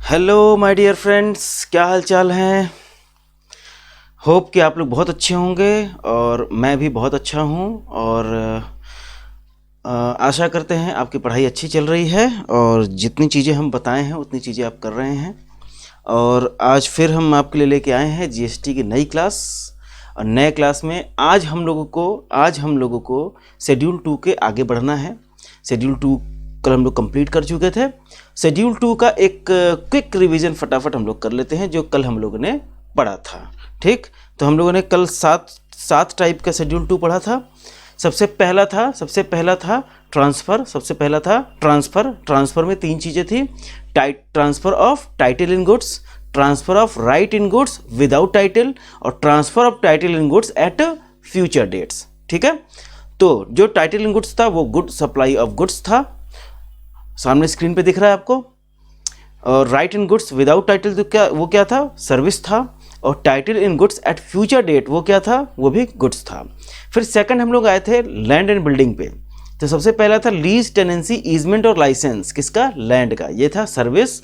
Hello my dear friends, क्या हाल चाल हैं। होप कि आप लोग बहुत अच्छे होंगे और मैं भी बहुत अच्छा हूं और आशा करते हैं आपकी पढ़ाई अच्छी चल रही है और जितनी चीज़ें हम बताए हैं उतनी चीज़ें आप कर रहे हैं। और आज फिर हम आपके लिए लेके आए हैं जीएसटी की नई क्लास। और नए क्लास में आज हम लोगों को शेड्यूल 2 के आगे बढ़ना है। शेड्यूल 2 कल हम लोग कंप्लीट कर चुके थे। शेड्यूल 2 का एक क्विक रिवीजन फटाफट हम लोग कर लेते हैं जो कल हम लोगों ने पढ़ा था। ठीक, तो हम लोगों ने कल सात टाइप का शेड्यूल 2 पढ़ा था। सबसे पहला था ट्रांसफ़र। ट्रांसफ़र में तीन चीज़ें थी, transfer of title in goods, transfer of right in goods without title और transfer of title in goods at future dates. ठीक है, तो जो टाइटल इन गुड्स था वो गुड सप्लाई ऑफ गुड्स था, सामने स्क्रीन पे दिख रहा है आपको। और right in goods without title तो क्या था, सर्विस था। और title in goods at future date वो क्या था, वो भी गुड्स था। फिर सेकंड हम लोग आए थे लैंड एंड बिल्डिंग पे। तो सबसे पहला था लीज, टेनेंसी, ईजमेंट और लाइसेंस, किसका, लैंड का, ये था सर्विस।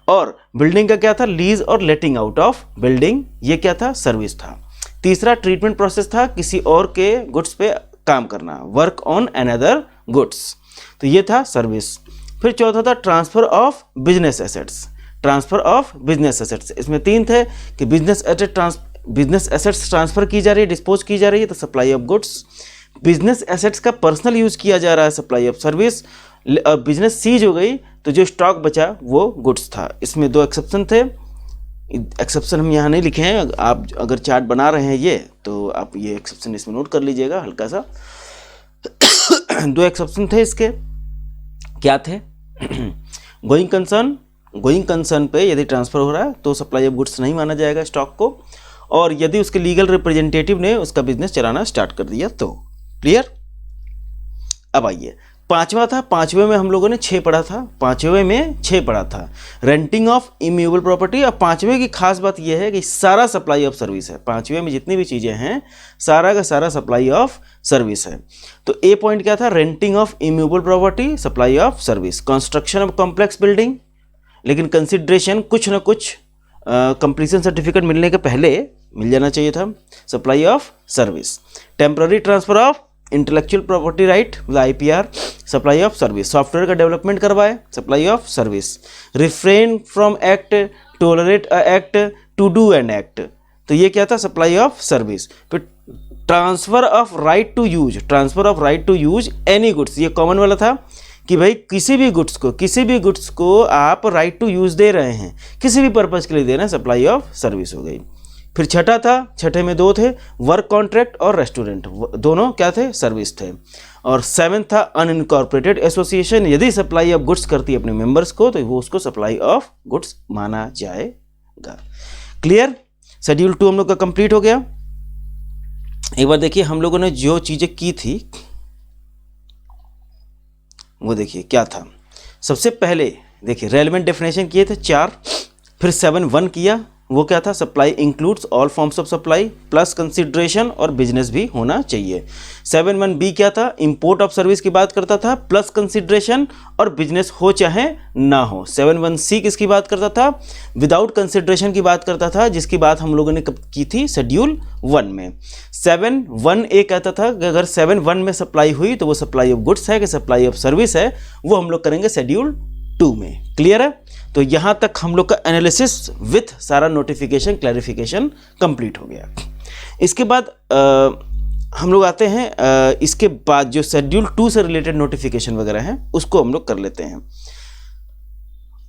और बिल्डिंग का क्या था, लीज और लेटिंग आउट ऑफ बिल्डिंग, ये क्या था, सर्विस था। तीसरा ट्रीटमेंट प्रोसेस था, किसी और के गुड्स पे काम करना, वर्क ऑन अनदर गुड्स, तो ये था सर्विस। फिर चौथा था transfer of business assets. Transfer of business assets, इसमें तीन थे कि बिजनेस एसेट्स ट्रांसफ़र की जा रही है, डिस्पोज की जा रही है, तो supply of goods. Business assets का पर्सनल यूज़ किया जा रहा है, सप्लाई ऑफ सर्विस। और बिजनेस सीज हो गई तो जो स्टॉक बचा वो गुड्स था। इसमें दो एक्सेप्शन थे, एक्सेप्शन हम यहाँ नहीं लिखे हैं, आप अगर चार्ट बना रहे हैं ये तो आप ये एक्सेप्शन इसमें नोट कर लीजिएगा हल्का सा। दो एक्सेप्शन थे इसके, क्या थे, गोइंग कंसर्न पे यदि ट्रांसफ़र हो रहा है तो सप्लाई ऑफ गुड्स नहीं माना जाएगा स्टॉक को, और यदि उसके लीगल रिप्रेजेंटेटिव ने उसका बिजनेस चलाना स्टार्ट कर दिया तो। क्लियर। अब आइए पांचवा था, पांचवे में हम लोगों ने 6 पढ़ा था, रेंटिंग ऑफ इम्यूवेबल प्रॉपर्टी। और पांचवे की खास बात यह है कि सारा सप्लाई ऑफ सर्विस है, पांचवे में जितनी भी चीज़ें हैं सारा का सारा सप्लाई ऑफ सर्विस है। तो ए पॉइंट क्या था, renting of immovable property, supply of service. Construction of complex building, लेकिन कंसिडरेशन कुछ ना कुछ कंप्लीशन सर्टिफिकेट मिलने के पहले मिल जाना चाहिए था, supply of service. Temporary transfer of intellectual property right, IPR, supply of service. Software का डेवलपमेंट करवाए, supply of service. Refrain from act, tolerate act, to do an act, तो ये क्या था, सप्लाई ऑफ सर्विस। फिर transfer of right to use any goods, ये common वाला था कि भाई किसी भी गुड्स को आप राइट टू यूज दे रहे हैं, किसी भी पर्पज के लिए दे रहे हैं, सप्लाई ऑफ सर्विस हो गई। फिर छठा था, छठे में 2 थे, वर्क कॉन्ट्रैक्ट और रेस्टोरेंट, दोनों क्या थे, सर्विस थे। और 7 था अनइनकॉर्पोरेटेड एसोसिएशन, यदि सप्लाई ऑफ गुड्स करती है अपने मेंबर्स को तो वो उसको सप्लाई ऑफ गुड्स माना जाएगा। क्लियर। शेड्यूल 2 हम लोग का कंप्लीट हो गया। एक बार देखिए हम लोगों ने जो चीजें की थी वो देखिए क्या था। सबसे पहले देखिए रेलेवेंट डेफिनेशन किए थे 4, फिर 7(1) किया, वो क्या था, supply includes all forms of supply plus consideration और बिजनेस भी होना चाहिए। 7(1)(b) क्या था, इंपोर्ट ऑफ सर्विस की बात करता था, प्लस कंसिडरेशन और बिजनेस हो चाहे ना हो। 7(1)(c) किसकी बात करता था, विदाउट कंसिडरेशन की बात करता था, जिसकी बात हम लोगों ने कब की थी, शेड्यूल 1 में। 7(1)(a) कहता था कि अगर 7(1) में सप्लाई हुई तो वो सप्लाई ऑफ गुड्स है कि सप्लाई ऑफ सर्विस है, वो हम लोग करेंगे शेड्यूल 2 में। क्लियर है। तो यहां तक हम लोग का एनालिसिस विथ सारा नोटिफिकेशन क्लैरिफिकेशन कंप्लीट हो गया। इसके बाद हम लोग आते हैं इसके बाद जो शेड्यूल 2 से रिलेटेड नोटिफिकेशन वगैरह हैं उसको हम लोग कर लेते हैं।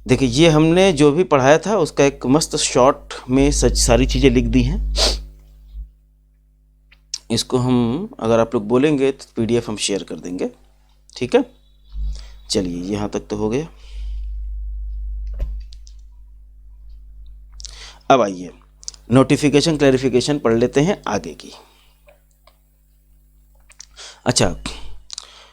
देखिए ये हमने जो भी पढ़ाया था उसका एक मस्त शॉर्ट में सारी चीजें लिख दी हैं। इसको हम अगर आप लोग बोलेंगे तो PDF हम शेयर कर देंगे। ठीक है, चलिए यहां तक तो हो गया। अब आइए नोटिफिकेशन क्लैरिफिकेशन पढ़ लेते हैं आगे की। अच्छा,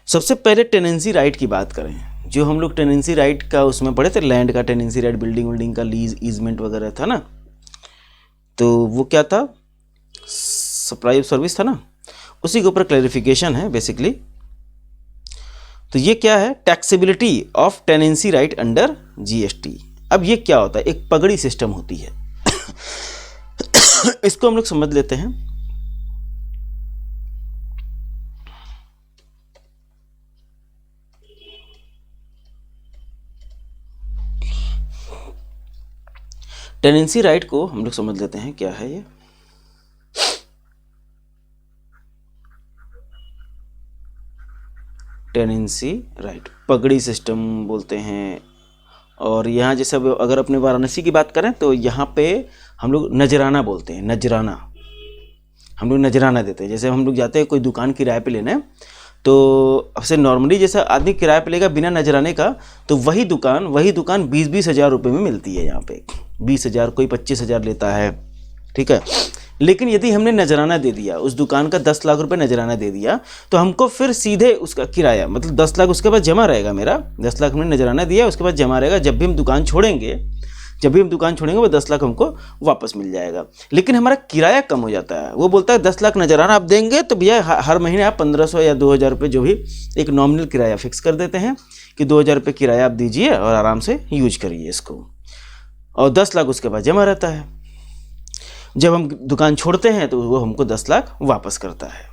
सबसे पहले टेनेंसी राइट की बात करें। जो हम लोग टेनेंसी राइट का उसमें पढ़े थे, लैंड का टेनेंसी राइट, बिल्डिंग का लीज, ईजमेंट वगैरह था ना, तो वो क्या था, सप्लाई ऑफ सर्विस था ना, उसी के ऊपर क्लैरिफिकेशन है बेसिकली। तो ये क्या है, taxability of tenancy right under GST। अब ये क्या होता है, एक पगड़ी सिस्टम होती है। इसको हम लोग समझ लेते हैं। टेनेंसी राइट को हम लोग समझ लेते हैं क्या है ये। टेनेंसी राइट पगड़ी सिस्टम बोलते हैं। और यहाँ जैसे अगर अपने वाराणसी की बात करें तो यहाँ पे हम लोग नजराना बोलते हैं। नजराना हम लोग नजराना देते हैं। जैसे हम लोग जाते हैं कोई दुकान किराए पे लेने, तो अब से नॉर्मली जैसा आदमी किराए पे लेगा बिना नजराने का, तो वही दुकान 20-20 हज़ार रुपये में मिलती है। यहाँ पे 20 हज़ार, कोई 25 हज़ार लेता है, ठीक है। लेकिन यदि हमने नजराना दे दिया, उस दुकान का 10 लाख रुपए नजराना दे दिया, तो हमको फिर सीधे उसका किराया मतलब 10 लाख उसके बाद जमा रहेगा। मेरा 10 लाख हमने नजराना दिया, उसके बाद जमा रहेगा। जब भी हम दुकान छोड़ेंगे वो 10 लाख हमको वापस मिल जाएगा। लेकिन हमारा किराया कम हो जाता है। वो बोलता है 10 लाख नजराना आप देंगे तो भैया हर महीने आप 1500 या 2000 रुपये जो भी एक नॉमिनल किराया फिक्स कर देते हैं कि 2000 रुपये किराया आप दीजिए और आराम से यूज करिए इसको, और 10 लाख उसके बाद जमा रहता है। जब हम दुकान छोड़ते हैं तो वो हमको 10 लाख वापस करता है।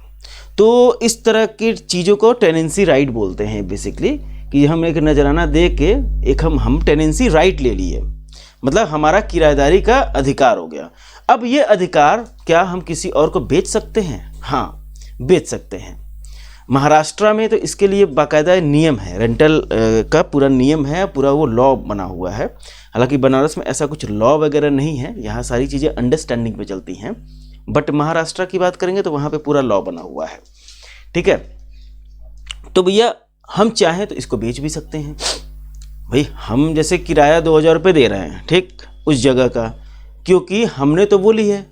तो इस तरह की चीज़ों को टेनेंसी राइट बोलते हैं बेसिकली, कि हम एक नजराना दे के एक हम टेनेंसी राइट ले लिए, मतलब हमारा किराएदारी का अधिकार हो गया। अब ये अधिकार क्या हम किसी और को बेच सकते हैं? हाँ, बेच सकते हैं। महाराष्ट्र में तो इसके लिए बाकायदा नियम है, रेंटल का पूरा नियम है, पूरा वो लॉ बना हुआ है। हालांकि बनारस में ऐसा कुछ लॉ वगैरह नहीं है, यहाँ सारी चीज़ें अंडरस्टैंडिंग पे चलती हैं। बट महाराष्ट्र की बात करेंगे तो वहाँ पे पूरा लॉ बना हुआ है, ठीक है। तो भैया हम चाहें तो इसको बेच भी सकते हैं। भाई हम जैसे किराया 2000 रुपये दे रहे हैं, ठीक, उस जगह का, क्योंकि हमने तो वो ली है,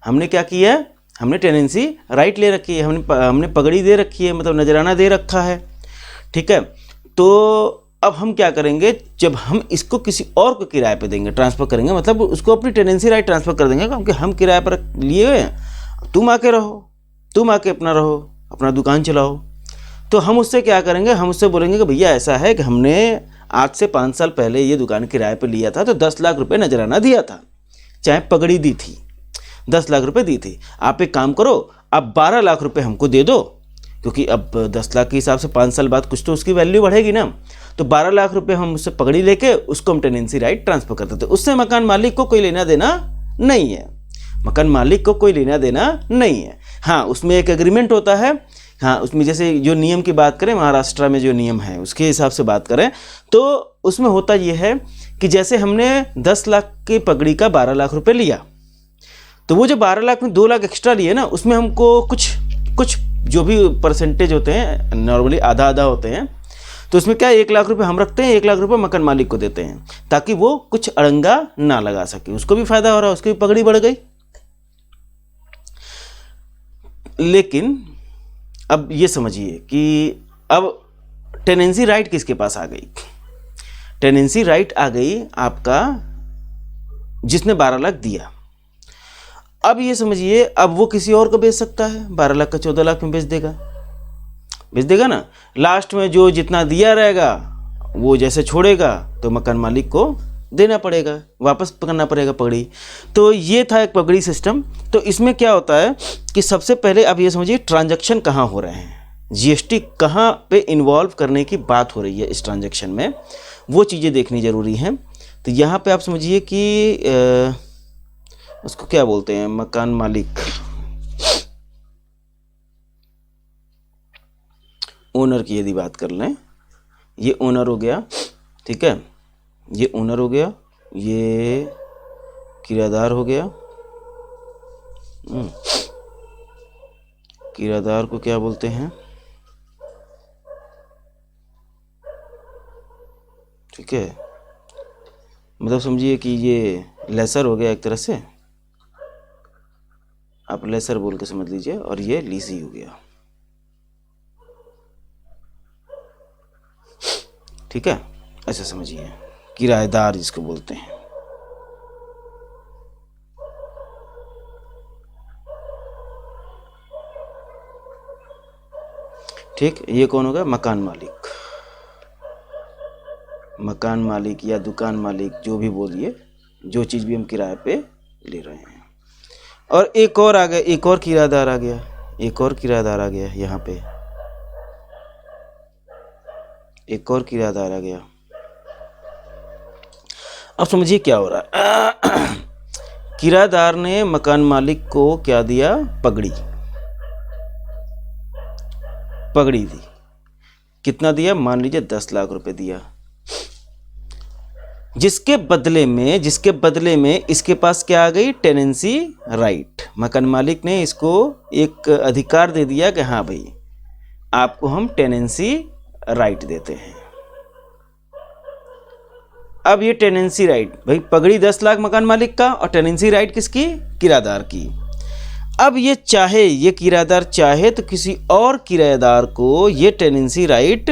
हमने क्या किया है, हमने टेनेंसी राइट ले रखी है, हमने पगड़ी दे रखी है, मतलब नजराना दे रखा है, ठीक है। तो अब हम क्या करेंगे, जब हम इसको किसी और को किराए पे देंगे, ट्रांसफ़र करेंगे, मतलब उसको अपनी टेनेंसी राइट ट्रांसफ़र कर देंगे, क्योंकि हम किराए पर लिए हुए हैं, तुम आके रहो, तुम आके अपना रहो, अपना दुकान चलाओ। तो हम उससे क्या करेंगे, हम उससे बोलेंगे कि भैया ऐसा है कि हमने आज से 5 साल पहले ये दुकान किराए पे लिया था, तो 10 लाख रुपए नजराना दिया था, चाहे पगड़ी दी थी, 10 लाख रुपए दी थी। आप एक काम करो, अब 12 लाख रुपए हमको दे दो, क्योंकि अब 10 लाख के हिसाब से 5 साल बाद कुछ तो उसकी वैल्यू बढ़ेगी ना। तो 12 लाख रुपए हम उससे पगड़ी लेके उसको हम टेनेंसी राइट ट्रांसफ़र कर देते। उससे मकान मालिक को कोई लेना देना नहीं है, मकान मालिक को कोई लेना देना नहीं है। हाँ, उसमें एक एग्रीमेंट होता है। हाँ, उसमें जैसे जो नियम की बात करें, महाराष्ट्र में जो नियम है उसके हिसाब से बात करें तो उसमें होता ये है कि जैसे हमने 10 लाख की पगड़ी का 12 लाख रुपए लिया, तो वो जो 12 लाख में 2 लाख एक्स्ट्रा लिए ना, उसमें हमको कुछ जो भी परसेंटेज होते हैं, नॉर्मली आधा आधा होते हैं, तो उसमें क्या 1 लाख रुपए हम रखते हैं, 1 लाख रुपए मकान मालिक को देते हैं, ताकि वो कुछ अड़ंगा ना लगा सके, उसको भी फायदा हो रहा है, उसकी भी पगड़ी बढ़ गई। लेकिन अब ये समझिए कि अब टेनेंसी राइट किसके पास आ गई? टेनेंसी राइट आ गई आपका जिसने 12 लाख दिया। अब ये समझिए, अब वो किसी और को बेच सकता है, 12 लाख का 14 लाख में बेच देगा ना। लास्ट में जो जितना दिया रहेगा वो जैसे छोड़ेगा तो मकान मालिक को देना पड़ेगा, वापस करना पड़ेगा पगड़ी। तो ये था एक पगड़ी सिस्टम। तो इसमें क्या होता है कि सबसे पहले आप ये समझिए ट्रांजैक्शन कहाँ हो रहे हैं, जीएसटी कहाँ पे इन्वॉल्व करने की बात हो रही है इस ट्रांजैक्शन में, वो चीज़ें देखनी ज़रूरी हैं। तो यहाँ पे आप समझिए कि उसको क्या बोलते हैं, मकान मालिक, ओनर की यदि बात कर लें, ये ओनर हो गया, ठीक है, ये ओनर हो गया, ये किराएदार हो गया। किराएदार को क्या बोलते हैं, ठीक है, मतलब समझिए कि ये लेसर हो गया एक तरह से, आप लेसर बोल के समझ लीजिए, और ये लीसी हो गया, ठीक है, ऐसा समझिए, किराएदार जिसको बोलते हैं। ठीक, ये कौन होगा, मकान मालिक। मकान मालिक या दुकान मालिक, जो भी बोलिए, जो चीज़ भी हम किराए पे ले रहे हैं। और एक और आ गया, एक और किराएदार आ गया, एक और किराएदार आ गया यहाँ पे, एक और किराएदार आ गया। अब समझिए क्या हो रहा है। किराएदार ने मकान मालिक को क्या दिया? पगड़ी, पगड़ी दी। कितना दिया? मान लीजिए 10 लाख रुपए दिया, जिसके बदले में इसके पास क्या आ गई? Tenancy right. मकान मालिक ने इसको एक अधिकार दे दिया कि हाँ भाई आपको हम टेनेंसी राइट देते हैं। अब ये टेनेंसी राइट, भाई पगड़ी 10 लाख मकान मालिक का और टेनेंसी राइट किसकी? किराएदार की। अब ये चाहे, ये किराएदार चाहे तो किसी और किराएदार को ये टेनेंसी राइट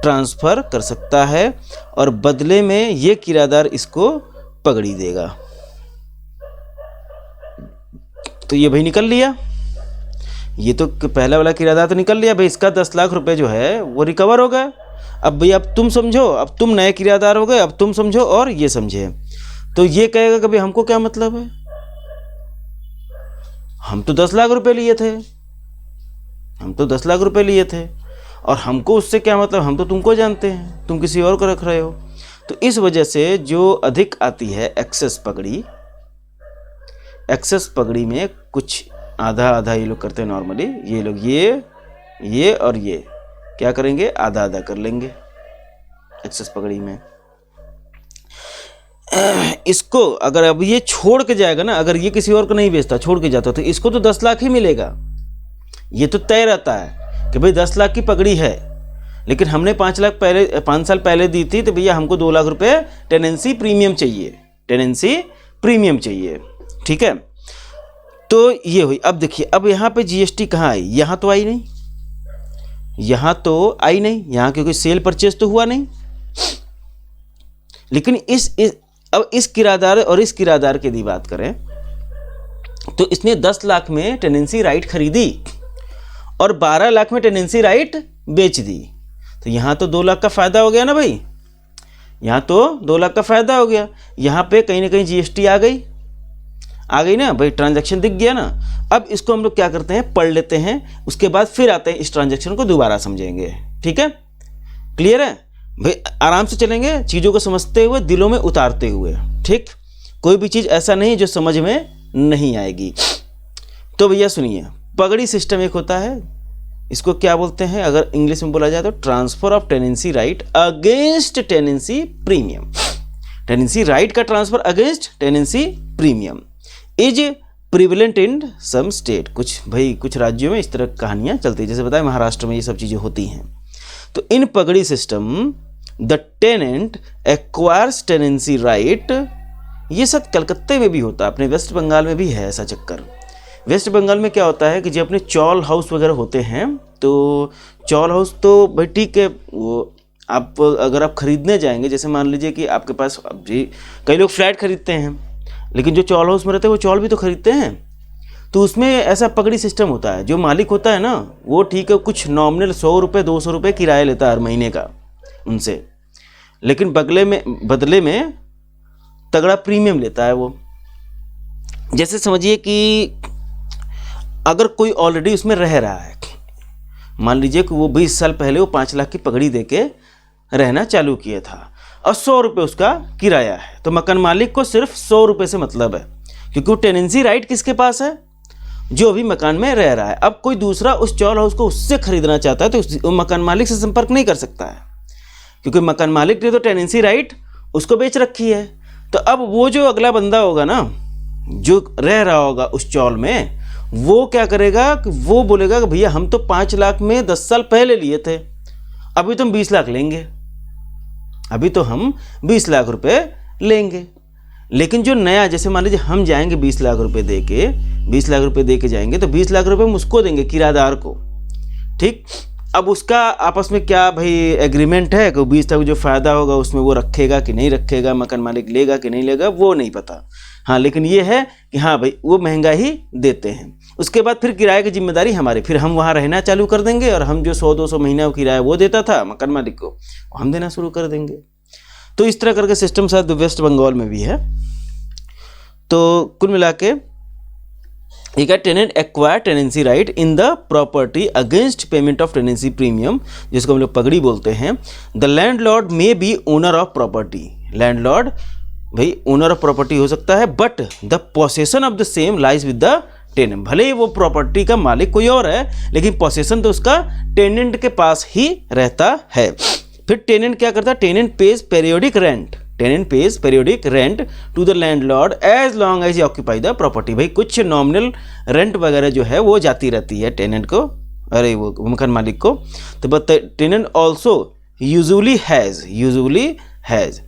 ट्रांसफ़र कर सकता है और बदले में ये किराएदार इसको पगड़ी देगा। तो ये भाई निकल लिया, ये तो पहला वाला किराएदार तो निकल लिया भाई, इसका 10 लाख रुपए जो है वो रिकवर हो गया। अब भाई अब तुम समझो, अब तुम नए किराएदार हो गए, अब तुम समझो और ये समझे। तो ये कहेगा कि भाई हमको क्या मतलब है, हम तो 10 लाख रुपए लिए थे, हम तो 10 लाख रुपए लिए थे और हमको उससे क्या मतलब, हम तो तुमको जानते हैं, तुम किसी और को रख रहे हो। तो इस वजह से जो अधिक आती है एक्सेस पगड़ी, एक्सेस पगड़ी में कुछ आधा आधा ये लोग करते हैं नॉर्मली, ये लोग ये और ये क्या करेंगे? आधा आधा कर लेंगे एक्सेस पगड़ी में। इसको अगर अब ये छोड़ के जाएगा ना, अगर ये किसी और को नहीं बेचता, छोड़ के जाता, तो इसको तो 10 लाख ही मिलेगा। ये तो तय रहता है कि भाई 10 लाख की पगड़ी है, लेकिन हमने 5 साल पहले दी थी, तो भैया हमको 2 लाख रुपए टेनेंसी प्रीमियम चाहिए, टेनेंसी प्रीमियम चाहिए। ठीक है, तो ये हुई। अब देखिए, अब यहाँ पे जीएसटी कहाँ आई? यहाँ तो आई नहीं, यहाँ तो आई नहीं, यहाँ क्योंकि सेल परचेज तो हुआ नहीं। लेकिन अब इस किराएदार और इस किराएदार की बात करें तो इसने 10 लाख में टेनेंसी राइट खरीदी और 12 लाख में टेनेंसी राइट बेच दी, तो यहाँ तो 2 लाख का फायदा हो गया ना भाई, यहाँ तो 2 लाख का फायदा हो गया। यहाँ पे कहीं ना कहीं जीएसटी आ गई ना भाई, ट्रांजैक्शन दिख गया ना। अब इसको हम लोग क्या करते हैं, पढ़ लेते हैं, उसके बाद फिर आते हैं इस ट्रांजैक्शन को दोबारा समझेंगे। ठीक है, क्लियर है भाई? आराम से चलेंगे, चीज़ों को समझते हुए, दिलों में उतारते हुए। ठीक, कोई भी चीज़ ऐसा नहीं जो समझ में नहीं आएगी। तो भैया सुनिए, पगड़ी सिस्टम एक होता है, इसको क्या बोलते हैं अगर इंग्लिश में बोला जाए तो? Transfer of tenancy right against tenancy premium. Tenancy right का transfer against tenancy premium is prevalent in some state. कुछ राज्यों में इस तरह कहानियाँ चलती है, जैसे बताया महाराष्ट्र में ये सब चीज़ें होती हैं। तो in pagdi system the tenant acquires tenancy right, ये सब कलकत्ते में भी होता है, अपने वेस्ट बंगाल में भी है ऐसा चक्कर। वेस्ट बंगाल में क्या होता है कि जो अपने चॉल हाउस वगैरह होते हैं, तो चॉल हाउस तो भाई ठीक है, वो आप अगर आप खरीदने जाएंगे, जैसे मान लीजिए कि आपके पास जी कई लोग फ्लैट खरीदते हैं, लेकिन जो चॉल हाउस में रहते हैं वो चॉल भी तो खरीदते हैं, तो उसमें ऐसा पगड़ी सिस्टम होता है। जो मालिक होता है ना, वो ठीक है कुछ नॉमिनल 100 रुपये 200 रुपये किराया लेता है हर महीने का उनसे, लेकिन बदले में तगड़ा प्रीमियम लेता है वो। जैसे समझिए कि अगर कोई ऑलरेडी उसमें रह रहा है, मान लीजिए कि वो 20 साल पहले वो 5 लाख की पगड़ी देके रहना चालू किया था और 100 रुपये उसका किराया है, तो मकान मालिक को सिर्फ 100 रुपये से मतलब है, क्योंकि वो टेनेंसी राइट किसके पास है? जो भी मकान में रह रहा है। अब कोई दूसरा उस चॉल हाउस को उससे खरीदना चाहता है तो मकान मालिक से संपर्क नहीं कर सकता है, क्योंकि मकान मालिक ने तो टेनेंसी राइट उसको बेच रखी है। तो अब वो जो अगला बंदा होगा ना, जो रह रहा होगा उस चॉल में, वो क्या करेगा कि वो बोलेगा कि भैया हम तो 5 लाख में 10 साल पहले लिए थे, अभी तो हम 20 लाख लेंगे, अभी तो हम 20 लाख रुपए लेंगे। लेकिन जो नया, जैसे मान लीजिए हम जाएंगे 20 लाख रुपए दे के जाएंगे, तो 20 लाख रुपए हम उसको देंगे किराएदार को। ठीक, अब उसका आपस में क्या भाई एग्रीमेंट है कि 20 लाख जो फ़ायदा होगा उसमें वो रखेगा कि नहीं रखेगा, मकान मालिक लेगा कि नहीं लेगा, वो नहीं पता। हाँ, लेकिन ये है कि हाँ भाई वो महंगा ही देते हैं। उसके बाद फिर किराए की जिम्मेदारी हमारी, फिर हम वहाँ रहना चालू कर देंगे और हम जो 100-200 महीना किराया वो देता था मकान मालिक को, हम देना शुरू कर देंगे। तो इस तरह करके सिस्टम शायद वेस्ट बंगाल में भी है। तो कुल मिला के एक है tenant acquire tenancy right in the property against payment of tenancy premium, जिसको हम लोग पगड़ी बोलते हैं। The landlord may be owner of property, landlord भाई ओनर ऑफ प्रॉपर्टी हो सकता है, but the possession of the same lies with the tenant. भले ही वो प्रॉपर्टी का मालिक कोई और है, लेकिन पोसेशन तो उसका टेनेंट के पास ही रहता है। फिर टेनेंट क्या करता है, tenant pays periodic rent, tenant pays periodic rent to the landlord as long as occupy the property. भाई कुछ नॉमिनल रेंट वगैरह जो है वो जाती रहती है टेनेंट को, अरे वो मकान मालिक को। तो but tenant also usually has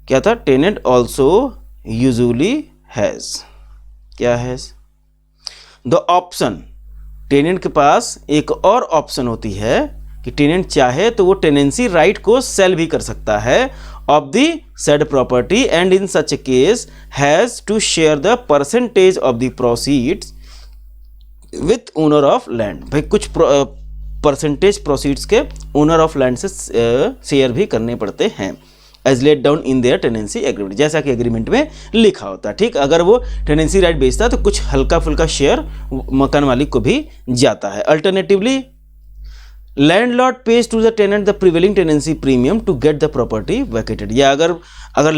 क्या था, टेनेंट ऑल्सो यूजुअली हैज़ क्या है, द ऑप्शन, टेनेंट के पास एक और ऑप्शन होती है कि टेनेंट चाहे तो वो टेनेंसी राइट को सेल भी कर सकता है of the said property, and in such a case has to share the percentage of the proceeds with owner of land. भाई कुछ परसेंटेज प्रोसीड्स के ओनर ऑफ लैंड से शेयर भी करने पड़ते हैं as laid down in their tenancy agreement, जैसा कि एग्रीमेंट में लिखा होता है। ठीक, अगर वो टेनेंसी राइट बेचता है तो कुछ हल्का फुल्का शेयर मकान मालिक को भी जाता है। Alternatively landlord pays to the tenant the prevailing tenancy premium to get the property vacated, या अगर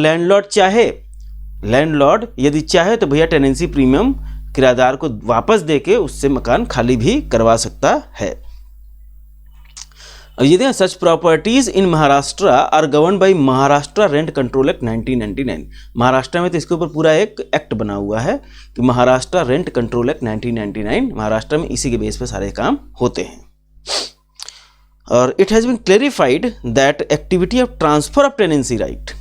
लैंडलॉर्ड यदि चाहे तो भैया टेनेंसी प्रीमियम किराएदार को वापस देके उससे मकान खाली भी करवा सकता है। अब ये देखें, such properties in Maharashtra are govern by Maharashtra rent control act 1999। Maharashtra में तो इसके ऊपर पूरा एक एक्ट बना हुआ है कि Maharashtra rent control act 1999, Maharashtra में इसी के बेस पे सारे काम होते हैं। और it has been clarified that activity of transfer of tenancy right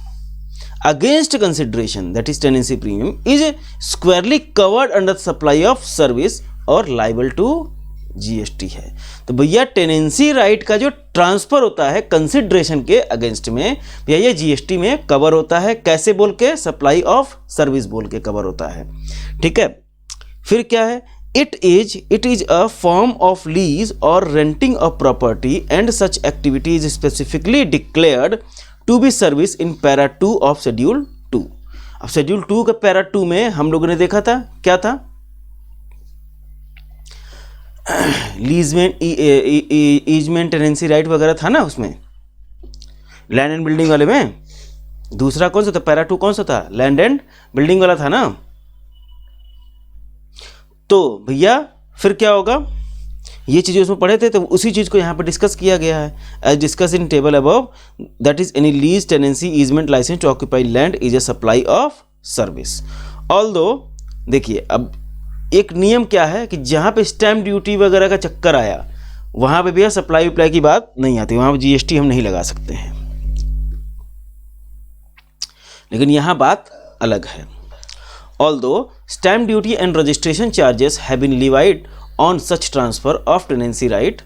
against consideration that is tenancy premium is squarely covered under supply of service और लाइबल टू जीएसटी है। तो भैया टेनेंसी राइट का जो ट्रांसफर होता है कंसिडरेशन के against में, भैया ये जीएसटी में कवर होता है। कैसे बोल के, सप्लाई ऑफ सर्विस बोल के कवर होता है। ठीक है, फिर क्या है, it is a form of lease और renting of property and such activity is specifically declared to be service in para 2 of schedule 2। अब शेड्यूल 2 के पैरा 2 में हम लोगों ने देखा था क्या था, लीजमेंट ईजमेंट टेनेंसी राइट वगैरह था ना उसमें, लैंड एंड बिल्डिंग वाले में। दूसरा कौन सा था, पैरा 2 कौन सा था, लैंड एंड बिल्डिंग वाला था ना। तो भैया फिर क्या होगा, ये चीज़ें उसमें पढ़े थे तो उसी चीज़ को यहाँ पर डिस्कस किया गया है। As discuss in table above, that is any lease tenancy easement licence to occupy land is a supply of service. Although देखिए, अब एक नियम क्या है कि जहाँ पे स्टैम्प ड्यूटी वगैरह का चक्कर आया वहाँ पे भैया सप्लाई उप्लाई की बात नहीं आती, वहाँ पे जीएसटी हम नहीं लगा सकते हैं। लेकिन यहाँ बात अलग है। Although stamp duty and registration charges have been levied on such transfer of tenancy right,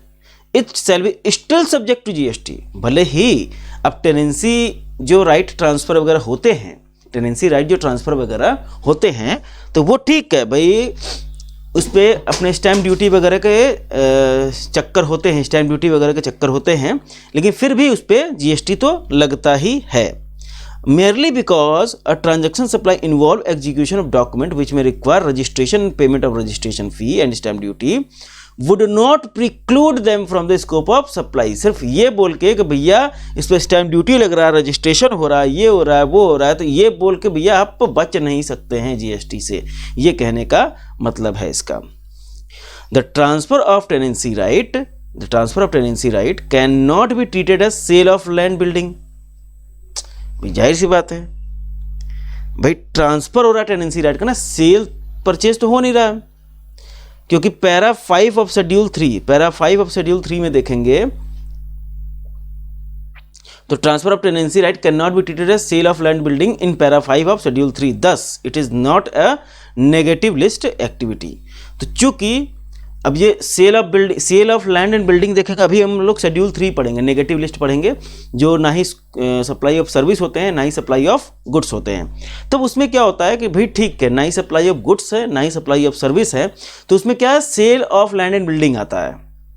it shall be still subject to GST। भले ही अब टेनेंसी जो राइट ट्रांसफ़र वगैरह होते हैं, टेनेंसी राइट जो ट्रांसफ़र वगैरह होते हैं तो वो ठीक है भाई, उस पर अपने स्टैम्प ड्यूटी वगैरह के चक्कर होते हैं, स्टैम्प ड्यूटी वगैरह के चक्कर होते हैं, लेकिन फिर भी उस पर जीएसटी तो लगता ही है। merely because a transaction supply involve execution of document which may require registration and payment of registration fee and stamp duty would not preclude them from the scope of supply। सिर्फ ये बोल के कि भैया इस पर स्टैम्प ड्यूटी लग रहा है, रजिस्ट्रेशन हो रहा है, ये हो रहा है, वो हो रहा है, तो ये बोल के भैया आप बच नहीं सकते हैं जीएसटी से, ये कहने का मतलब है इसका। The transfer of tenancy right can not be treated as sale of land building. जाहिर सी बात है भाई, ट्रांसफर हो रहा है टेनेंसी राइट का ना, सेल परचेज तो हो नहीं रहा है, क्योंकि पैरा 5 ऑफ शेड्यूल 3 में देखेंगे तो transfer of tenancy right can not be treated as sale of land building in para 5 of schedule 3, thus it is not a negative list activity. तो चूंकि अब ये sale of land and building देखेंगे, अभी हम लोग शेड्यूल 3 पढ़ेंगे, negative list पढ़ेंगे, जो ना ही सप्लाई ऑफ सर्विस होते हैं ना ही सप्लाई ऑफ गुड्स होते हैं। तो उसमें क्या होता है कि भाई ठीक है, ना ही सप्लाई ऑफ गुड्स है ना ही सप्लाई ऑफ सर्विस है, तो उसमें क्या है, sale of land and building आता है।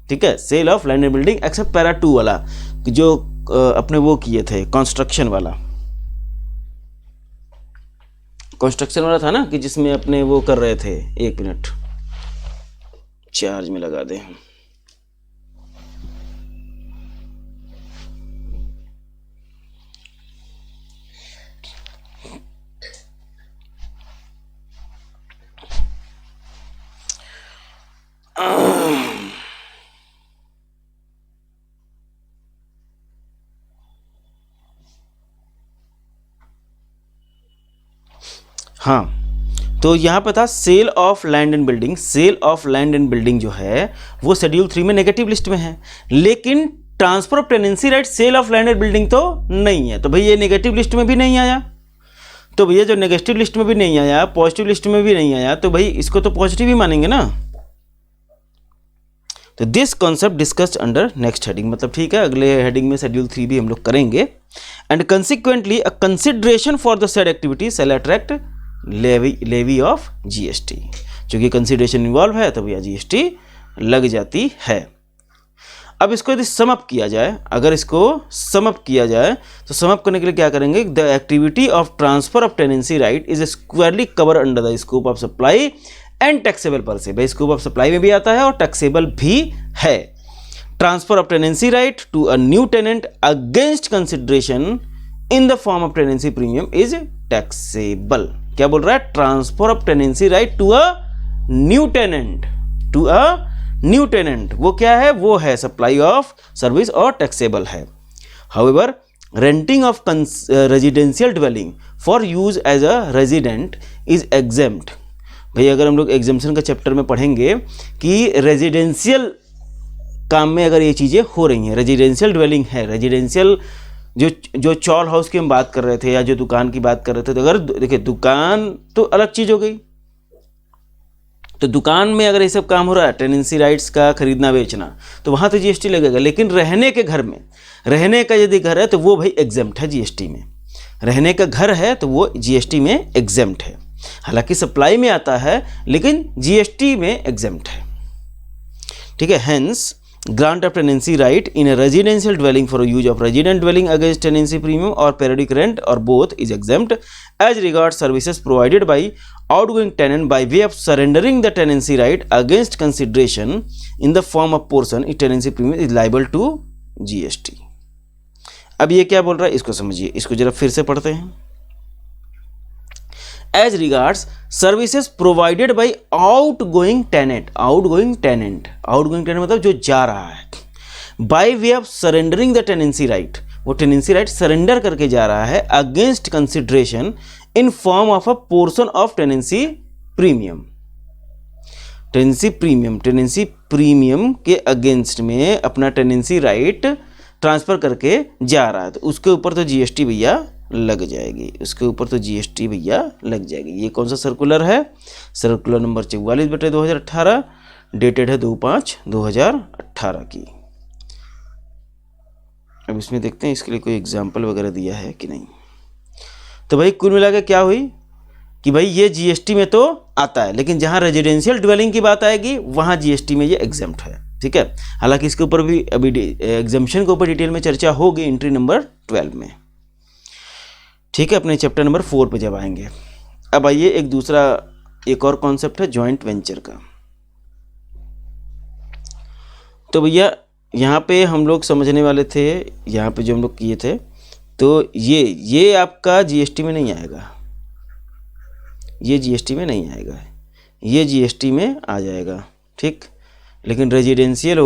ठीक है, sale of land and building except para 2 वाला जो अपने वो किए थे कंस्ट्रक्शन वाला, कंस्ट्रक्शन वाला था ना कि जिसमें अपने वो कर रहे थे, 1 मिनट चार्ज में लगा दें। हाँ, तो यहाँ पे था sale of land and building. Sale of land and building जो है वो शेड्यूल 3 में नेगेटिव लिस्ट में है, लेकिन transfer of tenancy right sale of land and building तो नहीं है। तो भाई ये नेगेटिव लिस्ट में भी नहीं आया, तो भैया जो नेगेटिव लिस्ट में भी नहीं आया, पॉजिटिव लिस्ट में भी नहीं आया, तो भाई इसको तो पॉजिटिव ही मानेंगे ना। तो this concept discussed under next heading, मतलब ठीक है, अगले हेडिंग में शेड्यूल 3 भी हम लोग करेंगे। And consequently a consideration for the said activity shall attract levy of GST. चूंकि कंसिडरेशन इन्वॉल्व है तो भैया जीएसटी लग जाती है। अब इसको यदि सम अप किया जाए, अगर इसको सम अप किया जाए तो सम अप करने के लिए क्या करेंगे, the activity of transfer of tenancy right is स्क्वायरली cover under the scope of supply and taxable पर से। भाई स्कोप ऑफ सप्लाई में भी आता है और टैक्सेबल भी है। Transfer of tenancy right to a new tenant against consideration in the form of tenancy premium is taxable. क्या बोल रहा है, transfer of tenancy right to a new tenant, to a new tenant, वो क्या है, वो है सप्लाई ऑफ सर्विस और टैक्सेबल है। However renting of residential dwelling for use as a resident is exempt. भाई अगर हम लोग एग्जेम्पशन का चैप्टर में पढ़ेंगे कि रेजिडेंशियल काम में अगर ये चीज़ें हो रही हैं, रेजिडेंशियल ड्वेलिंग है, रेजिडेंशियल जो चॉल हाउस की हम बात कर रहे थे या जो दुकान की बात कर रहे थे, तो अगर देखिए दुकान तो अलग चीज़ हो गई, तो दुकान में अगर ये सब काम हो रहा है, टेनेंसी राइट्स का खरीदना बेचना, तो वहाँ तो जीएसटी लगेगा। लेकिन रहने के घर में, रहने का यदि घर है तो वो भाई एग्जेम्प्ट है जीएसटी में, रहने का घर है तो वो जीएसटी में एग्जेम्प्ट है। हालांकि सप्लाई में आता है लेकिन जीएसटी में एग्जेम्प्ट है, ठीक है। Hence grant of tenancy right in a residential dwelling for use of resident dwelling against tenancy premium or periodic rent or both is exempt as regards services provided by outgoing tenant by way of surrendering the tenancy right against consideration in the form of portion if tenancy premium is liable to GST। अब ये क्या बोल रहा है, इसको समझिए, इसको जरा फिर से पढ़ते हैं। As regards services provided by outgoing tenant मतलब जो जा रहा है, by way of surrendering the tenancy right, वो tenancy right surrender करके जा रहा है against consideration in form of a portion of tenancy premium। tenancy premium के अगेंस्ट में अपना tenancy right ट्रांसफर करके जा रहा है, तो उसके ऊपर तो जीएसटी भैया लग जाएगी, उसके ऊपर तो जीएसटी भैया लग जाएगी। ये कौन सा सर्कुलर है, सर्कुलर नंबर 44/2018, डेटेड है 2/5/2018 की। अब इसमें देखते हैं इसके लिए कोई एग्जाम्पल वगैरह दिया है कि नहीं। तो भाई कुल मिला के क्या हुई कि भाई ये जीएसटी में तो आता है, लेकिन जहाँ रेजिडेंशियल ड्वेलिंग की बात आएगी वहाँ जीएसटी में ये एग्जेम्प्ट है, ठीक है। हालांकि इसके ऊपर भी अभी एग्जाम्पशन के ऊपर डिटेल में चर्चा होगी एंट्री नंबर 12 में, ठीक है, अपने चैप्टर नंबर 4 पे जब आएंगे। अब आइए एक और कॉन्सेप्ट है जॉइंट वेंचर का। तो भैया यहाँ पे हम लोग समझने वाले थे, यहाँ पे जो हम लोग किए थे, तो ये आपका जीएसटी में नहीं आएगा, ये जीएसटी में नहीं आएगा, ये जीएसटी में आ जाएगा, ठीक। लेकिन रेजिडेंशियल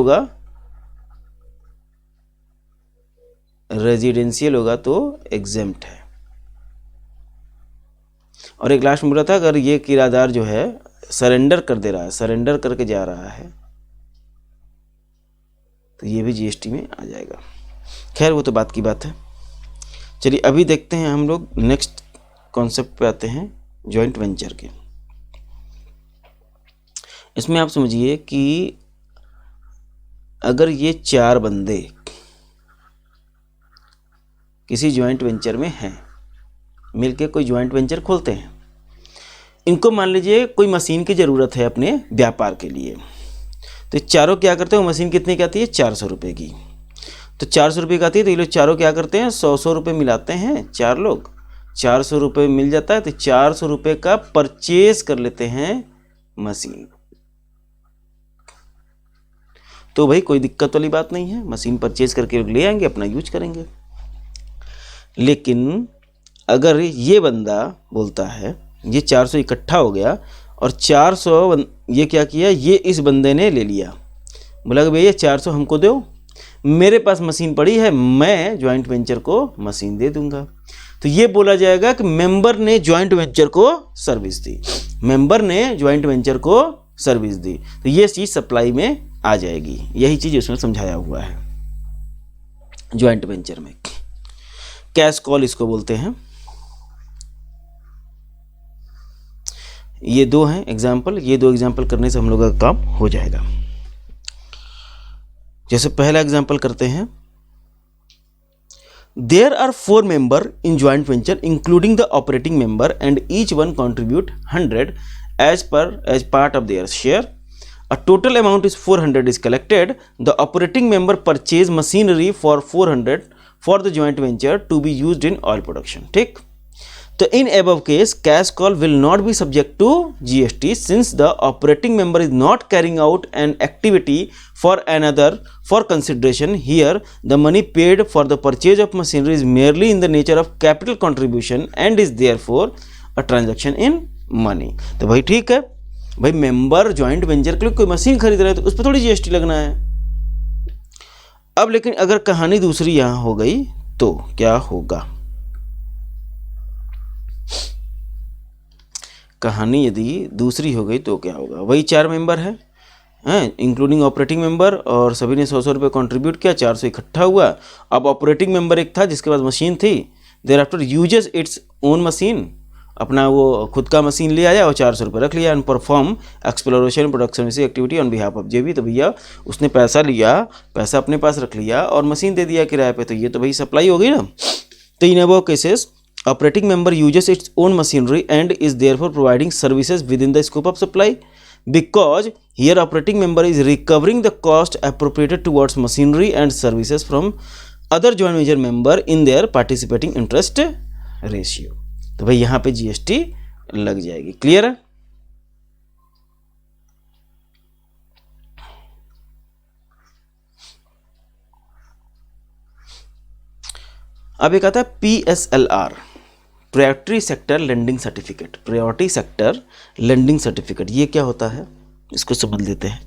होगा तो एग्जेम्प्ट है। और एक लास्ट में बोला था अगर ये किराएदार जो है सरेंडर कर दे रहा है, सरेंडर करके जा रहा है, तो ये भी जीएसटी में आ जाएगा। खैर वो तो बात की बात है। चलिए अभी देखते हैं हम लोग नेक्स्ट कॉन्सेप्ट पे आते हैं, जॉइंट वेंचर के। इसमें आप समझिए कि अगर ये 4 बंदे किसी जॉइंट वेंचर में हैं, मिलके कोई जॉइंट वेंचर खोलते हैं, इनको मान लीजिए कोई मशीन की ज़रूरत है अपने व्यापार के लिए, तो चारों क्या करते हैं, वो मशीन कितने की आती है, 400 रुपये की। तो 400 रुपये की आती है, तो ये लोग चारों क्या करते हैं, 100 रुपये मिलाते हैं 4 लोग, 400 रुपये मिल जाता है, तो 400 रुपये का परचेज कर लेते हैं मशीन। तो भाई कोई दिक्कत वाली बात नहीं है, मशीन परचेज करके ले आएंगे, अपना यूज करेंगे। लेकिन अगर ये बंदा बोलता है ये 400 इकट्ठा हो गया और 400 ये क्या किया, ये इस बंदे ने ले लिया, बोला कि भैया 400 हमको दो, मेरे पास मशीन पड़ी है, मैं जॉइंट वेंचर को मशीन दे दूंगा। तो ये बोला जाएगा कि मेंबर ने जॉइंट वेंचर को सर्विस दी, मेंबर ने जॉइंट वेंचर को सर्विस दी। तो ये चीज़ सप्लाई में आ जाएगी, यही चीज़ उसमें समझाया हुआ है जॉइंट वेंचर में। कैश कॉल इसको बोलते हैं। ये दो हैं एग्जाम्पल, ये दो एग्जाम्पल करने से हम लोग का काम हो जाएगा। जैसे पहला एग्जाम्पल करते हैं, there are 4 member in joint venture including the operating member and each one contribute 100 as part of their share. A total amount is 400 is collected. The operating member purchase machinery for 400 for the joint venture to be used in oil production. ठीक, तो in above case cash call will not be subject to GST since the operating member is not carrying out an activity for another for consideration. Here the money paid for the purchase of machinery is merely in the nature of capital contribution and is therefore a transaction in money. तो भाई ठीक है, भाई member joint venture के लिए कोई machine खरीद रहे हैं तो उस पर थोड़ी जीएसटी लगना है। अब लेकिन अगर कहानी दूसरी यहां हो गई तो क्या होगा, कहानी यदि दूसरी हो गई तो क्या होगा, वही 4 मेंबर है इंक्लूडिंग ऑपरेटिंग मेंबर और सभी ने 100 रुपये कॉन्ट्रीब्यूट किया, 400 इकट्ठा हुआ। अब ऑपरेटिंग मेंबर एक था जिसके पास मशीन थी, thereafter uses its own machine, अपना वो खुद का मशीन ले आया और 400 रुपये रख लिया एंड परफॉर्म एक्सप्लोरेशन प्रोडक्शन से एक्टिविटी ऑन बिहाफ ऑफ जेबी। तो भैया उसने पैसा लिया, पैसा अपने पास रख लिया और मशीन दे दिया किराए पे, तो ये तो भाई सप्लाई हो गई ना। तो in above cases operating member uses its own machinery and is therefore providing services with in the scope of supply because here operating member is recovering the cost appropriated towards machinery and services from other joint venture member in their participating interest ratio. तो भाई यहां पे GST लग जाएगी। Clear है? अब एक आता है PSLR, priority sector lending certificate. Priority sector lending certificate ये क्या होता है, इसको समझ लेते हैं।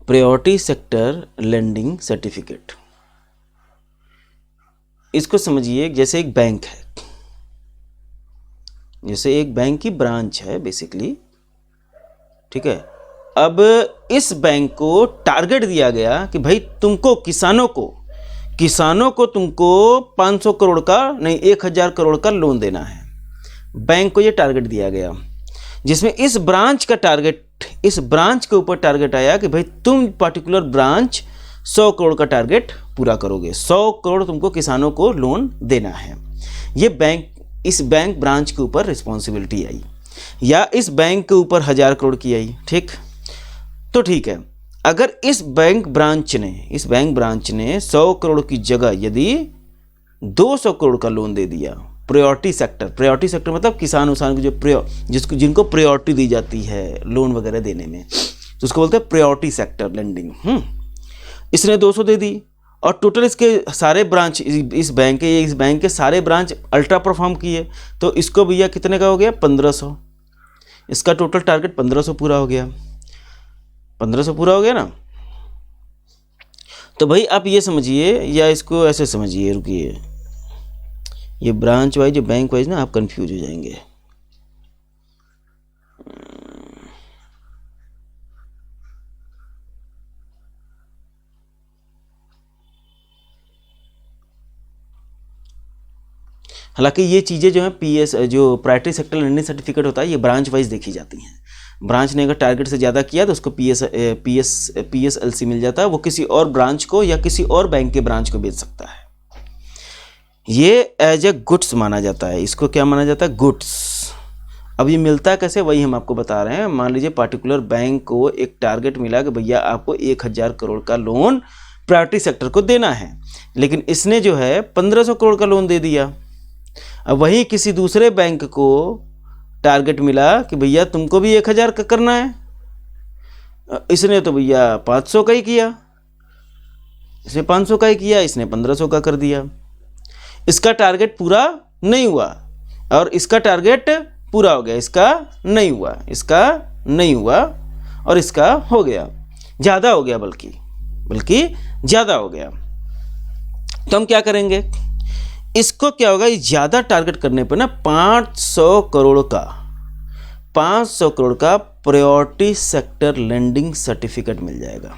प्रायोरिटी सेक्टर लेंडिंग सर्टिफिकेट, इसको समझिए जैसे एक बैंक है, जैसे एक बैंक की ब्रांच है बेसिकली, ठीक है। अब इस बैंक को टारगेट दिया गया कि भाई तुमको किसानों को तुमको 500 करोड़ का नहीं 1000 करोड़ का लोन देना है। बैंक को ये टारगेट दिया गया जिसमें इस ब्रांच का टारगेट, इस ब्रांच के ऊपर टारगेट आया कि भाई तुम पर्टिकुलर ब्रांच 100 करोड़ का टारगेट पूरा करोगे, 100 करोड़ तुमको किसानों को लोन देना है। ये बैंक, इस बैंक ब्रांच के ऊपर रिस्पॉन्सिबिलिटी आई, या इस बैंक के ऊपर 1000 करोड़ की आई। ठीक, तो ठीक है, अगर इस बैंक ब्रांच ने 100 करोड़ की जगह यदि 200 करोड़ का लोन दे दिया, प्रायोरिटी सेक्टर मतलब किसान को जिनको प्रायोरिटी दी जाती है लोन वगैरह देने में, तो उसको बोलते हैं प्रायोरिटी सेक्टर लेंडिंग। इसने 200 दे दी और टोटल इसके सारे ब्रांच, इस बैंक के सारे ब्रांच अल्ट्रा परफॉर्म किए, तो इसको भैया कितने का हो गया 1500, इसका टोटल टारगेट 1500 पूरा हो गया, 1500 पूरा हो गया ना। तो भाई आप ये समझिए या इसको ऐसे समझिए, रुकिए, ये ब्रांच वाइज बैंक वाइज ना आप कंफ्यूज हो जाएंगे। हालांकि ये चीज़ें जो है जो प्रायोरिटी सेक्टर लेंडिंग सर्टिफिकेट होता है ये ब्रांच वाइज देखी जाती हैं। ब्रांच ने अगर टारगेट से ज़्यादा किया तो उसको PSLC मिल जाता है, वो किसी और ब्रांच को या किसी और बैंक के ब्रांच को बेच सकता है। ये एज ए गुड्स माना जाता है, इसको क्या माना जाता है, गुड्स। अब ये मिलता है कैसे, वही हम आपको बता रहे हैं। मान लीजिए पार्टिकुलर बैंक को एक टारगेट मिला कि भैया आपको 1000 करोड़ का लोन प्रायोरिटी सेक्टर को देना है, लेकिन इसने जो है 1500 करोड़ का लोन दे दिया। अब वहीं किसी दूसरे बैंक को टारगेट मिला कि भैया तुमको भी 1000 का करना है, इसने तो भैया 500 का ही किया, इसने 500 का ही किया, इसने 1500 का कर दिया। इसका टारगेट पूरा नहीं हुआ और इसका टारगेट पूरा हो गया, इसका नहीं हुआ, इसका नहीं हुआ और इसका हो गया, ज़्यादा हो गया, बल्कि ज़्यादा हो गया। तो हम क्या करेंगे, इसको क्या होगा, ये ज़्यादा टारगेट करने पर ना 500 करोड़ का प्रायोरिटी सेक्टर लेंडिंग सर्टिफिकेट मिल जाएगा,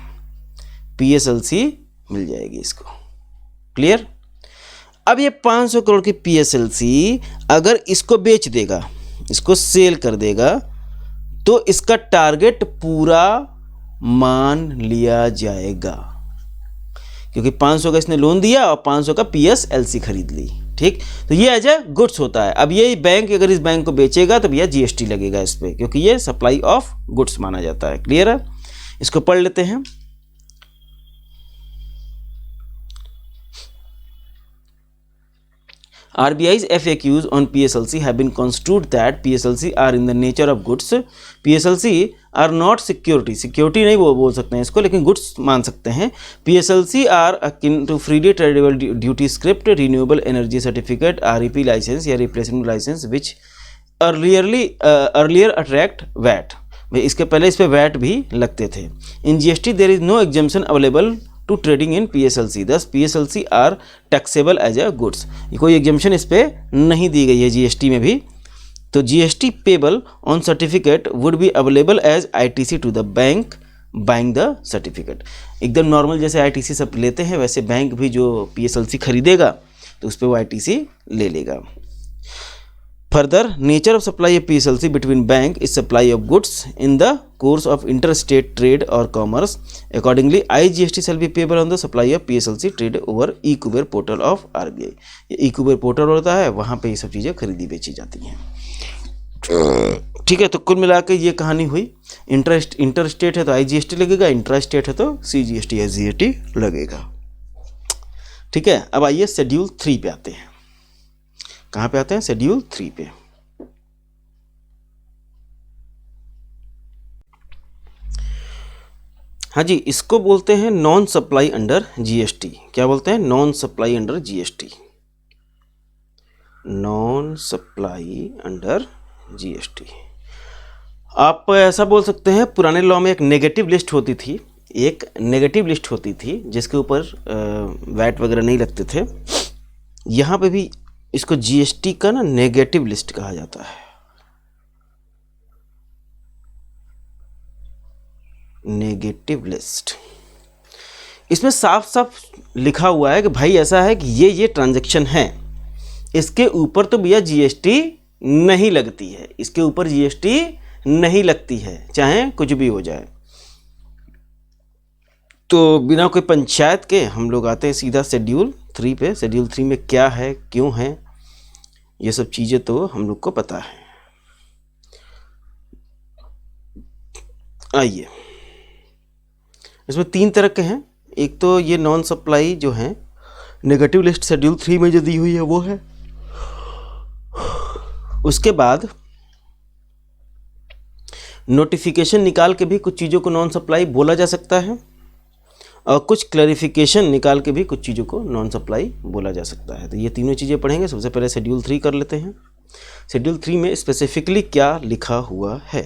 PSLC मिल जाएगी इसको। क्लियर? अब ये 500 करोड़ की PSLC अगर इसको बेच देगा, इसको सेल कर देगा, तो इसका टारगेट पूरा मान लिया जाएगा, क्योंकि 500 का इसने लोन दिया और 500 का PSLC खरीद ली। ठीक, तो ये एज ए गुड्स होता है। अब ये बैंक अगर इस बैंक को बेचेगा तो भैया GST लगेगा इस पर, क्योंकि ये सप्लाई ऑफ गुड्स माना जाता है। क्लियर है? इसको पढ़ लेते हैं। RBI's FAQs on PSLC have been construed that PSLC are in the nature of goods. PSLC are not security. Security नहीं वो बोल सकते हैं इसको, लेकिन goods मान सकते हैं। PSLC are akin to freely tradable duty script, renewable energy certificate, REP license या replacement license, which earlier attract VAT. भाई इसके पहले इस पे VAT भी लगते थे। In GST there is no exemption available to trading in PSLC, thus PSLC are taxable as a goods. कोई एग्जाम्पशन इस पे नहीं दी गई है GST में भी। तो GST payable on certificate would be available as ITC to the bank buying the certificate. एकदम नॉर्मल जैसे ITC सब लेते हैं, वैसे बैंक भी जो PSLC खरीदेगा तो उस पर वो ITC ले लेगा। Further, nature of supply of PSLC between bank is supply of goods in the course of interstate trade or commerce. Accordingly, IGST shall be payable on the supply of PSLC trade over e-Kuber portal of RBI. ये e-Kuber portal होता है, वहाँ पे ये सब चीज़ें खरीदी बेची जाती हैं। ठीक है, तो कुल मिला के ये कहानी हुई। इंटरस्टेट है तो IGST लगेगा, इंट्रास्टेट है तो CGST SGST लगेगा। ठीक है, अब आइए शेड्यूल 3 पे आते हैं। कहाँ पे आते हैं? शेड्यूल 3 पे। हाँ जी, इसको बोलते हैं नॉन सप्लाई अंडर GST। क्या बोलते हैं? Non supply under GST। Non supply under GST। आप ऐसा बोल सकते हैं, पुराने लॉ में एक नेगेटिव लिस्ट होती थी, जिसके ऊपर वैट वगैरह नहीं लगते थे। यहाँ पे भी इसको GST का ना नेगेटिव लिस्ट कहा जाता है। नेगेटिव लिस्ट, इसमें साफ साफ लिखा हुआ है कि भाई ऐसा है कि ये ट्रांजैक्शन है, इसके ऊपर तो भैया GST नहीं लगती है, इसके ऊपर GST नहीं लगती है, चाहे कुछ भी हो जाए। तो बिना कोई पंचायत के हम लोग आते हैं सीधा शेड्यूल 3 पे। शेड्यूल 3 में क्या है, क्यों है, ये सब चीज़ें तो हम लोग को पता है। आइए, इसमें 3 तरह के हैं। एक तो ये नॉन सप्लाई जो है, नेगेटिव लिस्ट शेड्यूल 3 में जो दी हुई है वो है। उसके बाद नोटिफिकेशन निकाल के भी कुछ चीज़ों को नॉन सप्लाई बोला जा सकता है, और कुछ क्लैरिफिकेशन निकाल के भी कुछ चीज़ों को नॉन सप्लाई बोला जा सकता है। तो ये तीनों चीज़ें पढ़ेंगे। सबसे पहले शेड्यूल 3 कर लेते हैं। शेड्यूल 3 में स्पेसिफिकली क्या लिखा हुआ है।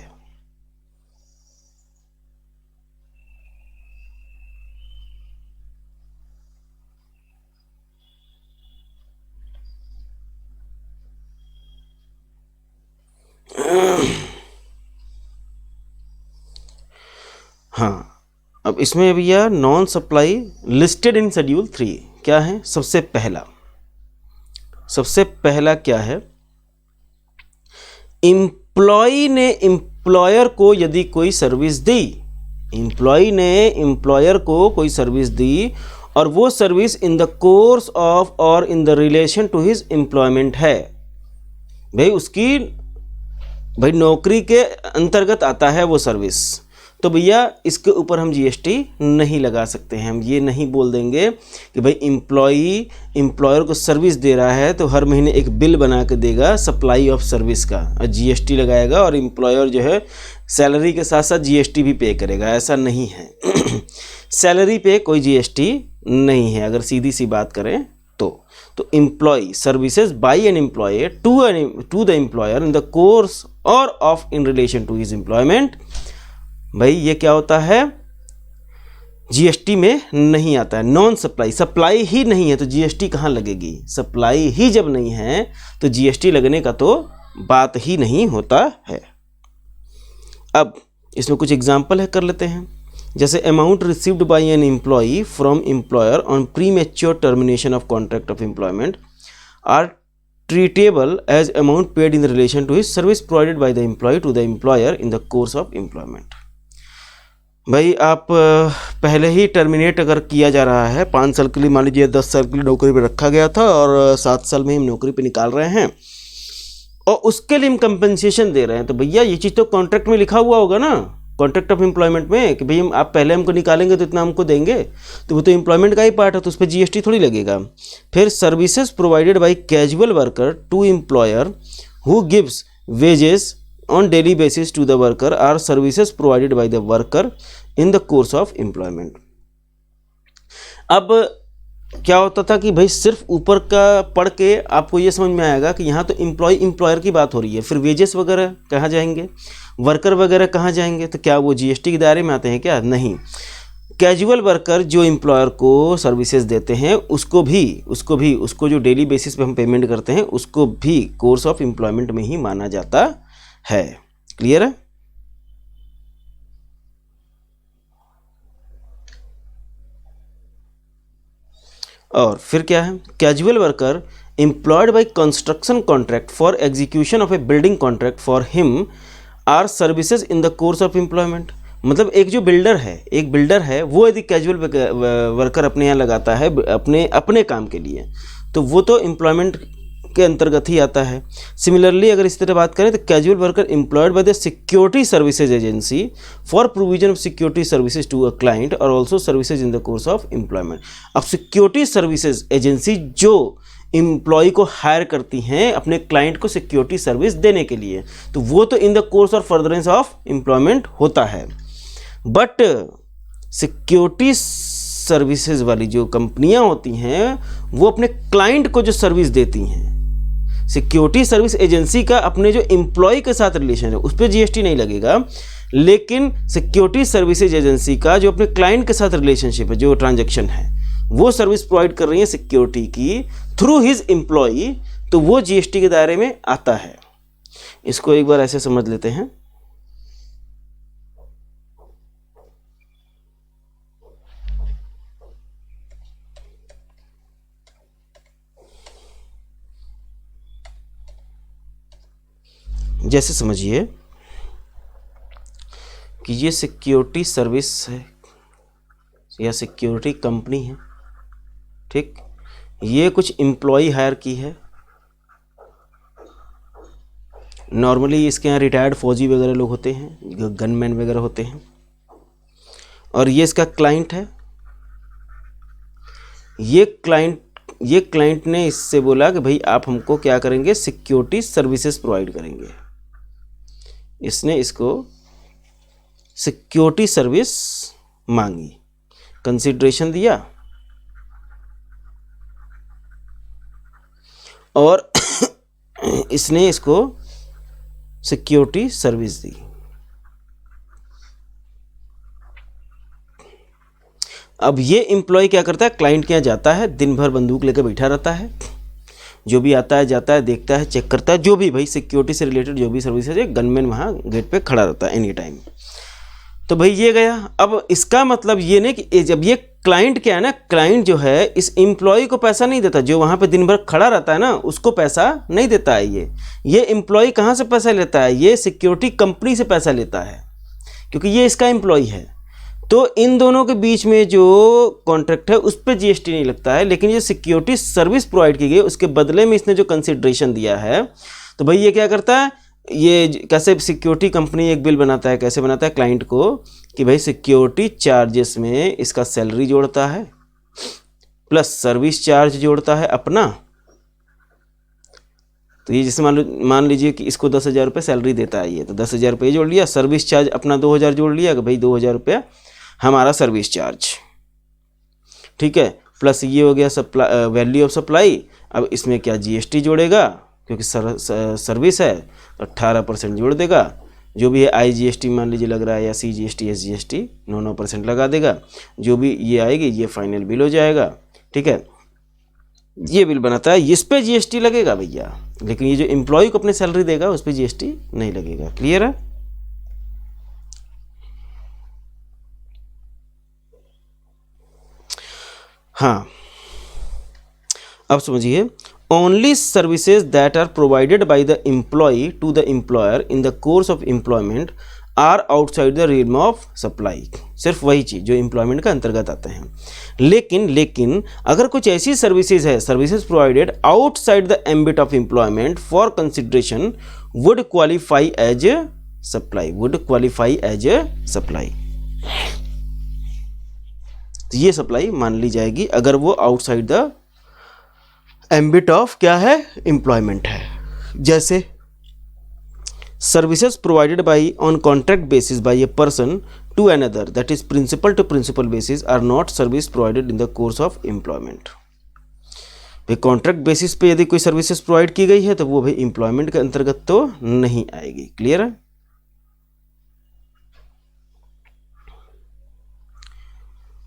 हाँ, अब इसमें भैया non supply listed in schedule 3 क्या है? सबसे पहला क्या है? एम्प्लॉय ने एम्प्लॉयर को यदि कोई सर्विस दी, एम्प्लॉय ने एम्प्लॉयर को कोई सर्विस दी और वो service in the course of or in the relation to his employment है, भाई उसकी नौकरी के अंतर्गत आता है वो सर्विस, तो भैया इसके ऊपर हम जीएसटी नहीं लगा सकते हैं। हम ये नहीं बोल देंगे कि भाई एम्प्लॉयर को सर्विस दे रहा है तो हर महीने एक बिल बना के देगा सप्लाई ऑफ सर्विस का और जीएसटी लगाएगा, और एम्प्लॉयर जो है सैलरी के साथ साथ जीएसटी भी पे करेगा, ऐसा नहीं है। सैलरी पे कोई जीएसटी नहीं है अगर सीधी सी बात करें तो employee services by an employer to the employer in the course or of in relation to his employment, भाई ये क्या होता है, जीएसटी में नहीं आता है। नॉन सप्लाई, सप्लाई ही नहीं है तो जीएसटी कहाँ लगेगी, सप्लाई ही जब नहीं है तो जीएसटी लगने का तो बात ही नहीं होता है। अब इसमें कुछ एग्जाम्पल है, कर लेते हैं। जैसे amount received by an employee from employer on premature termination of contract of employment are treatable as amount paid in relation to his service provided by the employee to the employer in the course of employment. भाई आप पहले ही terminate अगर किया जा रहा है, 5 साल के लिए मान लीजिए 10 साल के लिए नौकरी पे रखा गया था और 7 साल में हम नौकरी पे निकाल रहे हैं और उसके लिए हम कंपनसेशन दे रहे हैं, तो भैया ये चीज़ तो कॉन्ट्रैक्ट में लिखा हुआ होगा ना, कॉन्ट्रैक्ट ऑफ एम्प्लॉयमेंट में, कि भाई हम आप पहले हमको निकालेंगे तो इतना हमको देंगे, तो वो तो एम्प्लॉयमेंट का ही पार्ट है, तो उस पर जीएसटी थोड़ी लगेगा। फिर services provided by casual worker to employer who gives wages on daily basis to the worker are services provided by the worker in the course of employment। अब क्या होता था कि भाई सिर्फ ऊपर का पढ़ के आपको ये समझ में आएगा कि यहाँ तो एम्प्लॉयर की बात हो रही है, फिर वेजेस वगैरह कहाँ जाएंगे, वर्कर वगैरह कहाँ जाएंगे, तो क्या वो जीएसटी के दायरे में आते हैं क्या, नहीं। कैजुअल वर्कर जो एम्प्लॉयर को सर्विसेज देते हैं उसको जो डेली बेसिस पे हम पेमेंट करते हैं उसको भी कोर्स ऑफ एम्प्लॉयमेंट में ही माना जाता है। क्लियर है? और फिर क्या है, casual worker employed by construction contract for execution of a building contract for him are services in the course of employment. मतलब एक बिल्डर है वो यदि कैजुअल वर्कर अपने यहाँ लगाता है अपने काम के लिए, तो वो तो एम्प्लॉयमेंट के अंतर्गत ही आता है। सिमिलरली अगर इस तरह बात करें तो casual worker employed by the security services agency for provision of security services to a client और also services in the course of employment. अब सिक्योरिटी सर्विसेज एजेंसी जो एम्प्लॉय को हायर करती हैं अपने क्लाइंट को सिक्योरिटी सर्विस देने के लिए, तो वो तो इन द कोर्स और फर्दरेंस ऑफ एम्प्लॉयमेंट होता है। बट सिक्योरिटी सर्विसेज वाली जो कंपनियां होती हैं वो अपने क्लाइंट को जो सर्विस देती हैं, सिक्योरिटी सर्विस एजेंसी का अपने जो एम्प्लॉय के साथ रिलेशन है उस पर जीएसटी नहीं लगेगा, लेकिन सिक्योरिटी सर्विसेज एजेंसी का जो अपने क्लाइंट के साथ रिलेशनशिप है, जो ट्रांजैक्शन है, वो सर्विस प्रोवाइड कर रही है सिक्योरिटी की थ्रू हिज एम्प्लॉय, तो वो जीएसटी के दायरे में आता है। इसको एक बार ऐसे समझ लेते हैं। जैसे समझिए कि ये सिक्योरिटी सर्विस है या सिक्योरिटी कंपनी है, ठीक, ये कुछ एम्प्लॉय हायर की है। नॉर्मली इसके यहाँ रिटायर्ड फौजी वगैरह लोग होते हैं, गनमैन वगैरह होते हैं, और ये इसका क्लाइंट है। ये क्लाइंट ने इससे बोला कि भाई आप हमको क्या करेंगे, सिक्योरिटी सर्विसेज प्रोवाइड करेंगे। इसने इसको सिक्योरिटी सर्विस मांगी, कंसिडरेशन दिया और इसने इसको सिक्योरिटी सर्विस दी। अब ये एम्प्लॉय क्या करता है, क्लाइंट के यहाँ जाता है, दिन भर बंदूक लेकर बैठा रहता है, जो भी आता है जाता है, देखता है, चेक करता है, जो भी भाई सिक्योरिटी से रिलेटेड जो भी सर्विसेज है, गनमैन वहाँ गेट पे खड़ा रहता है एनी टाइम। तो भाई ये गया। अब इसका मतलब ये नहीं कि जब ये क्लाइंट क्या है ना, क्लाइंट जो है इस एम्प्लॉय को पैसा नहीं देता, जो वहाँ पे दिन भर खड़ा रहता है ना उसको पैसा नहीं देता है। ये एम्प्लॉय कहाँ से पैसा लेता है, ये सिक्योरिटी कंपनी से पैसा लेता है, क्योंकि ये इसका एम्प्लॉय है। तो इन दोनों के बीच में जो कॉन्ट्रैक्ट है उस पर जीएसटी नहीं लगता है, लेकिन ये सिक्योरिटी सर्विस प्रोवाइड की गई उसके बदले में इसने जो कंसिडरेशन दिया है, तो भाई ये क्या करता है, ये कैसे सिक्योरिटी कंपनी एक बिल बनाता है, कैसे बनाता है क्लाइंट को कि भाई सिक्योरिटी चार्जेस में इसका सैलरी जोड़ता है प्लस सर्विस चार्ज जोड़ता है अपना। तो ये जैसे मान लीजिए कि इसको 10,000 रुपये सैलरी देता है ये, तो 10,000 रुपये जोड़ लिया, सर्विस चार्ज अपना 2,000 जोड़ लिया कि भाई 2,000 रुपया हमारा सर्विस चार्ज, ठीक है, प्लस ये हो गया सप्लाई, वैल्यू ऑफ सप्लाई। अब इसमें क्या जीएसटी जोड़ेगा क्योंकि सर्विस है, तो 18% जोड़ देगा, जो भी है IGST मान लीजिए लग रहा है या CGST SGST 9% लगा देगा, जो भी ये आएगी ये फाइनल बिल हो जाएगा, ठीक है। ये बिल बनाता है, इस पे GST लगेगा भैया, लेकिन ये जो एम्प्लॉय को अपने सैलरी देगा उस पे GST नहीं लगेगा। क्लियर है? हाँ, अब समझिए, only services that are provided by the employee to the employer in the course of employment are outside the realm of supply. सिर्फ वही चीज़ जो एम्प्लॉयमेंट का अंतर्गत आते हैं। लेकिन अगर कुछ ऐसी सर्विसेज है, services provided outside the ambit of employment for consideration would qualify as supply, would qualify as supply. ये सप्लाई मान ली जाएगी अगर वो आउटसाइड द एम्बिट ऑफ क्या है, एम्प्लॉयमेंट है। जैसे services provided by on contract basis by a person to another, that is principal to principal basis, are not service provided in the course of employment. भाई contract basis पे यदि कोई services provide की गई है तो वो भाई एम्प्लॉयमेंट के अंतर्गत तो नहीं आएगी। क्लियर है?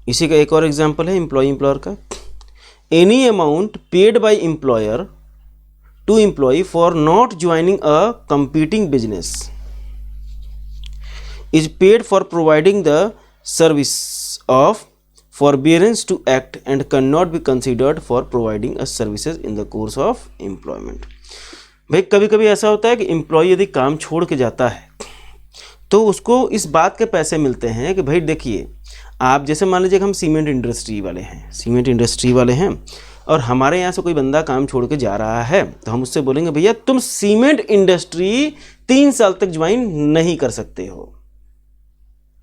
इसी का एक और एग्जाम्पल है एम्प्लॉय एम्प्लॉयर का। Any amount paid by employer to employee for not joining a competing business is paid for providing the service of forbearance to act and cannot be considered for providing a services in the course of employment। भाई कभी कभी ऐसा होता है कि employ यदि काम छोड़ के जाता है तो उसको इस बात के पैसे मिलते हैं कि भाई देखिए, आप जैसे मान लीजिए कि हम सीमेंट इंडस्ट्री वाले हैं, सीमेंट इंडस्ट्री वाले हैं और हमारे यहाँ से कोई बंदा काम छोड़ के जा रहा है, तो हम उससे बोलेंगे भैया तुम सीमेंट इंडस्ट्री 3 साल तक ज्वाइन नहीं कर सकते हो,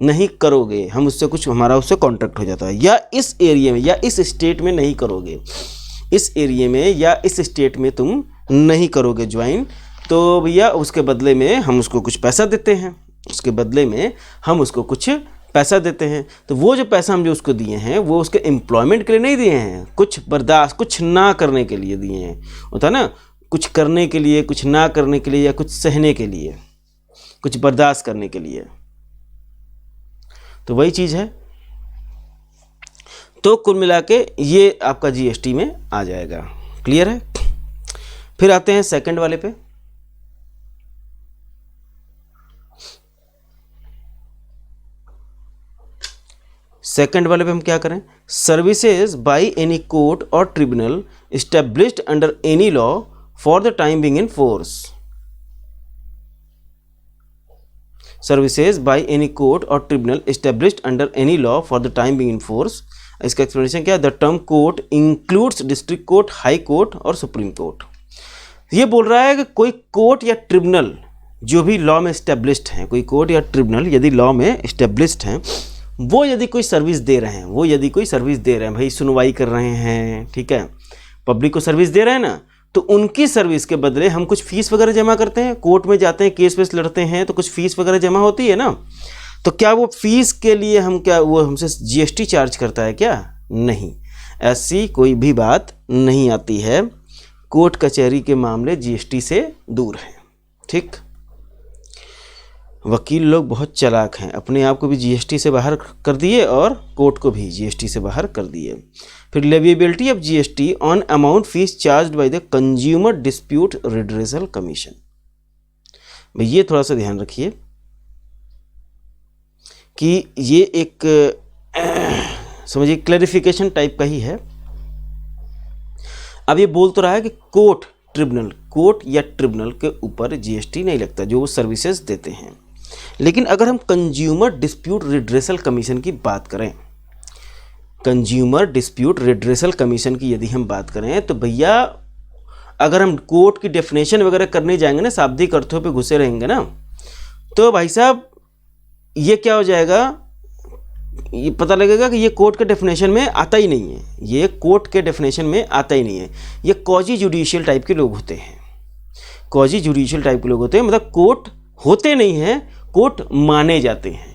नहीं करोगे, हम उससे कुछ, हमारा उससे कॉन्ट्रैक्ट हो जाता है, या इस एरिया में या इस स्टेट में नहीं करोगे, इस एरिया में या इस स्टेट में तुम नहीं करोगे ज्वाइन, तो भैया उसके बदले में हम उसको कुछ पैसा देते हैं, उसके बदले में हम उसको कुछ पैसा देते हैं। तो वो जो पैसा हम जो उसको दिए हैं वो उसके एम्प्लॉयमेंट के लिए नहीं दिए हैं, कुछ बर्दाश्त, कुछ ना करने के लिए दिए हैं। होता है ना, कुछ करने के लिए, कुछ ना करने के लिए, या कुछ सहने के लिए, कुछ बर्दाश्त करने के लिए। तो वही चीज़ है। तो कुल मिला के ये आपका जीएसटी में आ जाएगा। क्लियर है? फिर आते हैं सेकंड वाले पे। सेकंड वाले पे हम क्या करें? Services by any court or tribunal established under any law for the time being in force. Services by any court or tribunal established under any law for the time being in force. इसका explanation क्या है? The term court includes district court, high court और supreme court. ये बोल रहा है कि कोई कोर्ट या ट्रिब्यूनल जो भी लॉ में एस्टेब्लिश्ड हैं, कोई कोर्ट या ट्रिब्यूनल यदि लॉ में एस्टेब्लिश्ड हैं, वो यदि कोई सर्विस दे रहे हैं, वो यदि कोई सर्विस दे रहे हैं, भाई सुनवाई कर रहे हैं, ठीक है, पब्लिक को सर्विस दे रहे हैं ना, तो उनकी सर्विस के बदले हम कुछ फीस वगैरह जमा करते हैं, कोर्ट में जाते हैं, केस वेस लड़ते हैं, तो कुछ फीस वगैरह जमा होती है ना। तो क्या वो फीस के लिए हम क्या, वो हमसे जीएसटी चार्ज करता है क्या? नहीं, ऐसी कोई भी बात नहीं आती है। कोर्ट कचहरी के मामले जीएसटी से दूर हैं। ठीक, वकील लोग बहुत चालाक हैं, अपने आप को भी जीएसटी से बाहर कर दिए और कोर्ट को भी जीएसटी से बाहर कर दिए। फिर leviability of GST on amount fees charged by the consumer dispute redressal commission. भाई ये थोड़ा सा ध्यान रखिए कि ये एक समझिए क्लैरिफिकेशन टाइप का ही है। अब ये बोल तो रहा है कि कोर्ट ट्रिब्यूनल, कोर्ट या ट्रिब्यूनल के ऊपर जीएसटी नहीं लगता जो वो सर्विसेज देते हैं। लेकिन अगर हम कंज्यूमर डिस्प्यूट रिड्रेसल कमीशन की बात करें, कंज्यूमर डिस्प्यूट रिड्रेसल कमीशन की यदि हम बात करें, तो भैया अगर हम कोर्ट की डेफिनेशन वगैरह करने जाएंगे ना, शाब्दिक अर्थों पे घुसे रहेंगे ना, तो भाई साहब ये क्या हो जाएगा, ये पता लगेगा कि ये कोर्ट के डेफिनेशन में आता ही नहीं है, ये कोर्ट के डेफिनेशन में आता ही नहीं है। ये क्वाजी जुडिशियल टाइप के लोग होते हैं, क्वाजी जुडिशियल टाइप के लोग होते हैं, मतलब कोर्ट होते नहीं हैं, कोर्ट माने जाते हैं।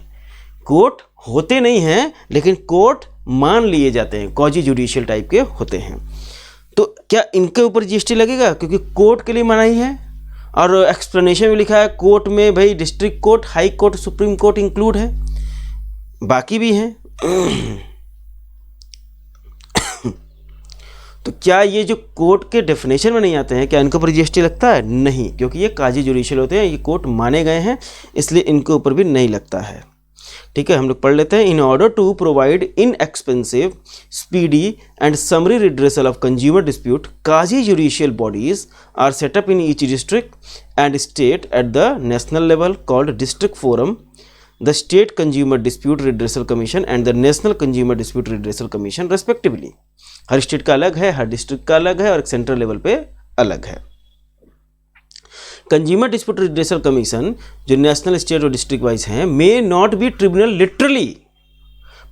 कोर्ट होते नहीं हैं लेकिन कोर्ट मान लिए जाते हैं, क्वाजी जुडिशियल टाइप के होते हैं। तो क्या इनके ऊपर जीएसटी लगेगा, क्योंकि कोर्ट के लिए मनाही है, और एक्सप्लेनेशन में लिखा है कोर्ट में भाई district court, high court, supreme court include है, बाकी भी हैं। तो क्या ये जो कोर्ट के डेफिनेशन में नहीं आते हैं, क्या इनके ऊपर जीएसटी लगता है? नहीं, क्योंकि ये काजी जुडिशियल होते हैं, ये कोर्ट माने गए हैं, इसलिए इनके ऊपर भी नहीं लगता है। ठीक है, हम लोग पढ़ लेते हैं। In order to provide inexpensive, speedy and summary redressal of consumer dispute, quasi judicial bodies are set up in each district and state at the national level called district forum, the state consumer dispute redressal commission and the national consumer dispute redressal commission respectively. हर state का अलग है, हर district का अलग है, और central level पे अलग है। कंज्यूमर डिस्प्यूट रिड्रेसल कमीशन जो नेशनल, स्टेट और डिस्ट्रिक्ट वाइज हैं, may not be tribunal literally.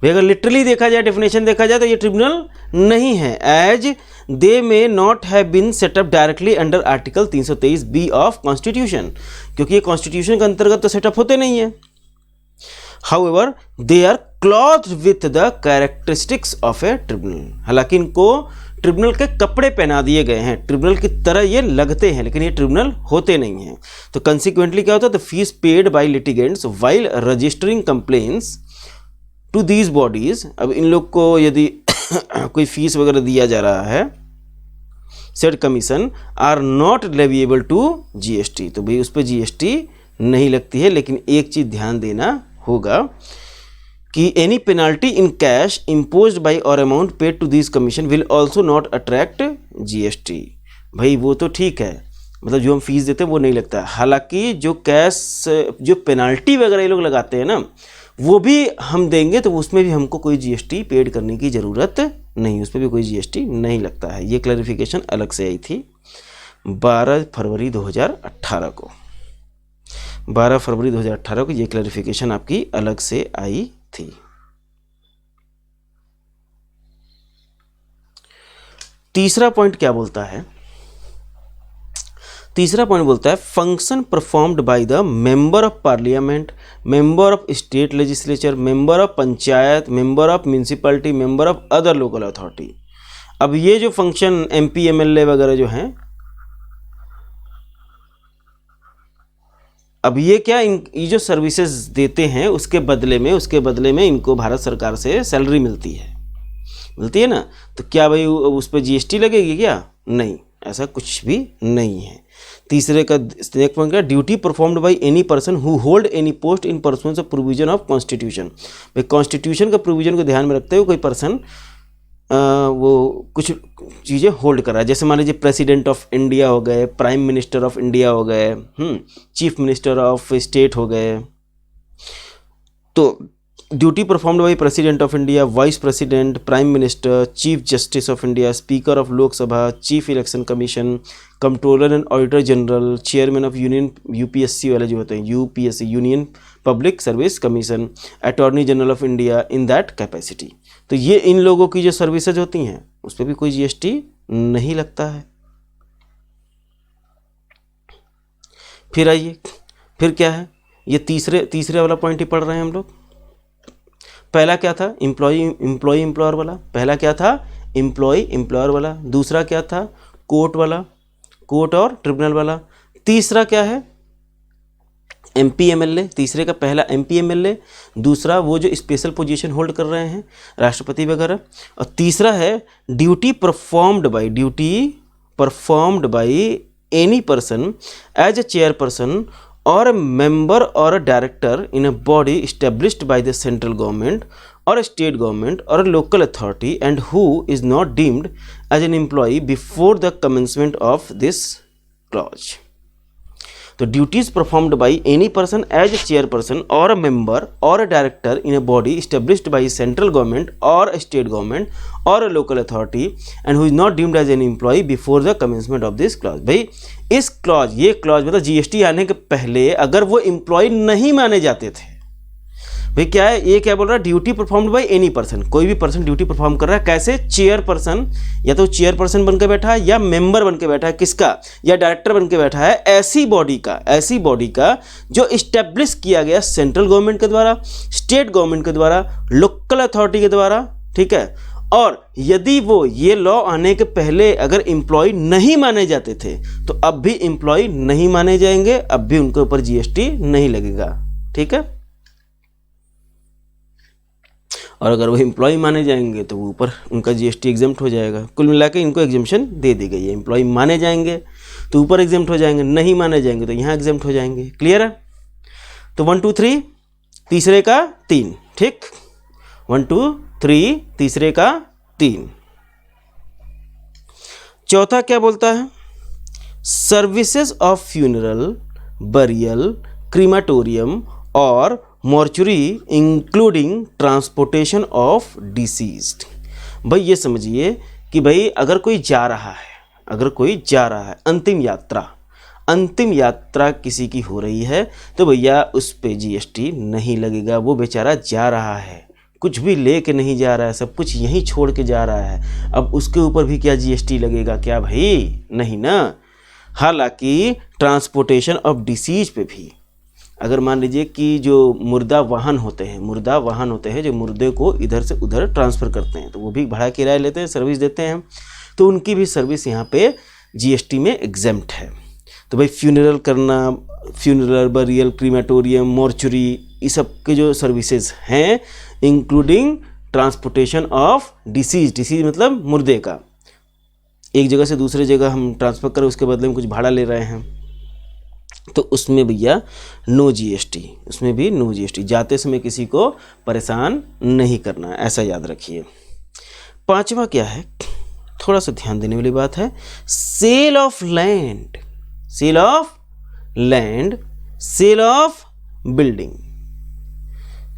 भाई अगर लिटरली देखा जाए, डेफिनेशन देखा जाए, तो ये ट्रिब्यूनल नहीं है, as they may not have been set up directly under article 323B of constitution, क्योंकि ये कॉन्स्टिट्यूशन के अंतर्गत तो सेटअप होते नहीं है। However, they are clothed with the characteristics of a tribunal। हालांकि इनको ट्रिब्यूनल के कपड़े पहना दिए गए हैं, ट्रिब्यूनल की तरह ये लगते हैं, लेकिन ये ट्रिब्यूनल होते नहीं हैं। तो कंसिक्वेंटली क्या होता है, the fees paid by litigants while registering complaints to these bodies. अब इन लोग को यदि कोई फीस वगैरह दिया जा रहा है, said commission are not leviable to GST, तो भाई उस पर जीएसटी नहीं लगती है। लेकिन एक चीज़ ध्यान देना होगा कि any penalty in cash imposed by or amount paid to this commission will also not attract GST. भाई वो तो ठीक है, मतलब जो हम फीस देते हैं वो नहीं लगता। हालांकि जो कैश, जो पेनाल्टी वगैरह ये लोग लगाते हैं ना, वो भी हम देंगे, तो उसमें भी हमको कोई जीएसटी पेड करने की ज़रूरत नहीं, उस पर भी कोई जीएसटी नहीं लगता है। ये क्लैरिफिकेशन अलग से आई थी 12 फरवरी 2018 को। 12 फरवरी 2018 को ये क्लैरिफिकेशन आपकी अलग से आई थी। तीसरा पॉइंट क्या बोलता है? तीसरा पॉइंट बोलता है function performed by the member of parliament, member of state legislature, member of panchayat, member of municipality, member of other local authority. अब ये जो फंक्शन एमपी एमएलए वगैरह जो हैं, अब ये क्या, ये जो सर्विसेज देते हैं उसके बदले में इनको भारत सरकार से सैलरी मिलती है ना, तो क्या भाई उस पर जीएसटी लगेगी क्या? नहीं, ऐसा कुछ भी नहीं है। तीसरे का एक पॉइंट क्या, duty performed by any person who hold any post in pursuance of provision of constitution. भाई कॉन्स्टिट्यूशन का प्रोविजन को ध्यान में रखते हुए कोई पर्सन वो कुछ चीज़ें होल्ड कर रहा है, जैसे मान लीजिए प्रेसिडेंट ऑफ इंडिया हो गए, प्राइम मिनिस्टर ऑफ इंडिया हो गए, चीफ मिनिस्टर ऑफ स्टेट हो गए। तो duty performed by president of India, vice president, prime minister, chief justice of India, speaker of Lok Sabha, chief election commission, controller and auditor general, chairman of union, UPSC वाले जो होते हैं, UPSC union public service commission, attorney general of India in that capacity. तो ये इन लोगों की जो services होती हैं उस पर भी कोई जीएसटी नहीं लगता है। फिर आइए, फिर क्या है, ये तीसरे वाला पॉइंट ही पढ़ रहे हैं हम लोग। पहला क्या था, एम्प्लॉय एम्प्लॉयर वाला। पहला क्या था, एम्प्लॉय एम्प्लॉयर वाला। दूसरा क्या था, कोर्ट वाला, कोर्ट और ट्रिब्यूनल वाला। तीसरा क्या है, एमपी एमएलए। तीसरे का पहला एमपी एमएलए, दूसरा वो जो स्पेशल पोजीशन होल्ड कर रहे हैं, राष्ट्रपति वगैरह, और तीसरा है duty performed by any person as a chairperson or a member or a director in a body established by the central government or a state government or a local authority and who is not deemed as an employee before the commencement of this clause। तो duties performed by any person as a chairperson or a member or a director in a body established by central government or state government or a local authority and who is not deemed as an employee before the commencement of this clause. भाई इस clause, ये clause मतलब GST आने के पहले अगर वो employ नहीं माने जाते थे, भाई क्या है ये, क्या बोल रहा है, duty performed by any person, कोई भी पर्सन ड्यूटी परफॉर्म कर रहा है, कैसे, चेयरपर्सन, या तो चेयरपर्सन बन के बैठा है या मेंबर बन के बैठा है, किसका, या डायरेक्टर बन के बैठा है, ऐसी बॉडी का जो इस्टेब्लिश किया गया सेंट्रल गवर्नमेंट के द्वारा, स्टेट गवर्नमेंट के द्वारा, लोकल अथॉरिटी के द्वारा, ठीक है। और यदि वो ये लॉ आने के पहले अगर एम्प्लॉय नहीं माने जाते थे तो अब भी एम्प्लॉय नहीं माने जाएंगे, अब भी उनके ऊपर जीएसटी नहीं लगेगा, ठीक है। और अगर वो एम्प्लॉय माने जाएंगे तो वो ऊपर उनका जीएसटी एग्जेम्प्ट हो जाएगा। कुल मिला के इनको एग्जेम्पशन दे दी गई है, एम्प्लॉय माने जाएंगे तो ऊपर एग्जेम्प्ट हो जाएंगे, नहीं माने जाएंगे तो यहाँ एग्जेम्प्ट हो जाएंगे। क्लियर है? तो 1 2 3 तीसरे का 3, ठीक, 1 2 3 तीसरे का 3। चौथा क्या बोलता है, सर्विसेज ऑफ फ्यूनरल, बरियल, क्रीमाटोरियम और mortuary including transportation of deceased. भाई ये समझिए कि भाई अगर कोई जा रहा है, अंतिम यात्रा किसी की हो रही है तो भैया उस पे जीएसटी नहीं लगेगा। वो बेचारा जा रहा है, कुछ भी ले के नहीं जा रहा है, सब कुछ यहीं छोड़ के जा रहा है, अब उसके ऊपर भी क्या जीएसटी लगेगा क्या भाई? नहीं ना। हालांकि ट्रांसपोर्टेशन ऑफ डिसीज पे भी, अगर मान लीजिए कि जो मुर्दा वाहन होते हैं जो मुर्दे को इधर से उधर ट्रांसफ़र करते हैं, तो वो भी भाड़ा किराया लेते हैं, सर्विस देते हैं, तो उनकी भी सर्विस यहाँ पे जीएसटी में एग्जेम्प्ट है। तो भाई फ्यूनरल करना, फ्यूनरल, बरियल, क्रीमेटोरियम, मॉर्चुरी, ये सब के जो सर्विसेज हैं इंक्लूडिंग ट्रांसपोर्टेशन ऑफ डिसीज मतलब मुर्दे का, एक जगह से दूसरे जगह हम ट्रांसफ़र करें, उसके बदले में कुछ भाड़ा ले रहे हैं, तो उसमें भैया नो जीएसटी, उसमें भी नो जीएसटी। जाते समय किसी को परेशान नहीं करना, ऐसा याद रखिए। पांचवा क्या है, थोड़ा सा ध्यान देने वाली बात है, sale of land, sale of building,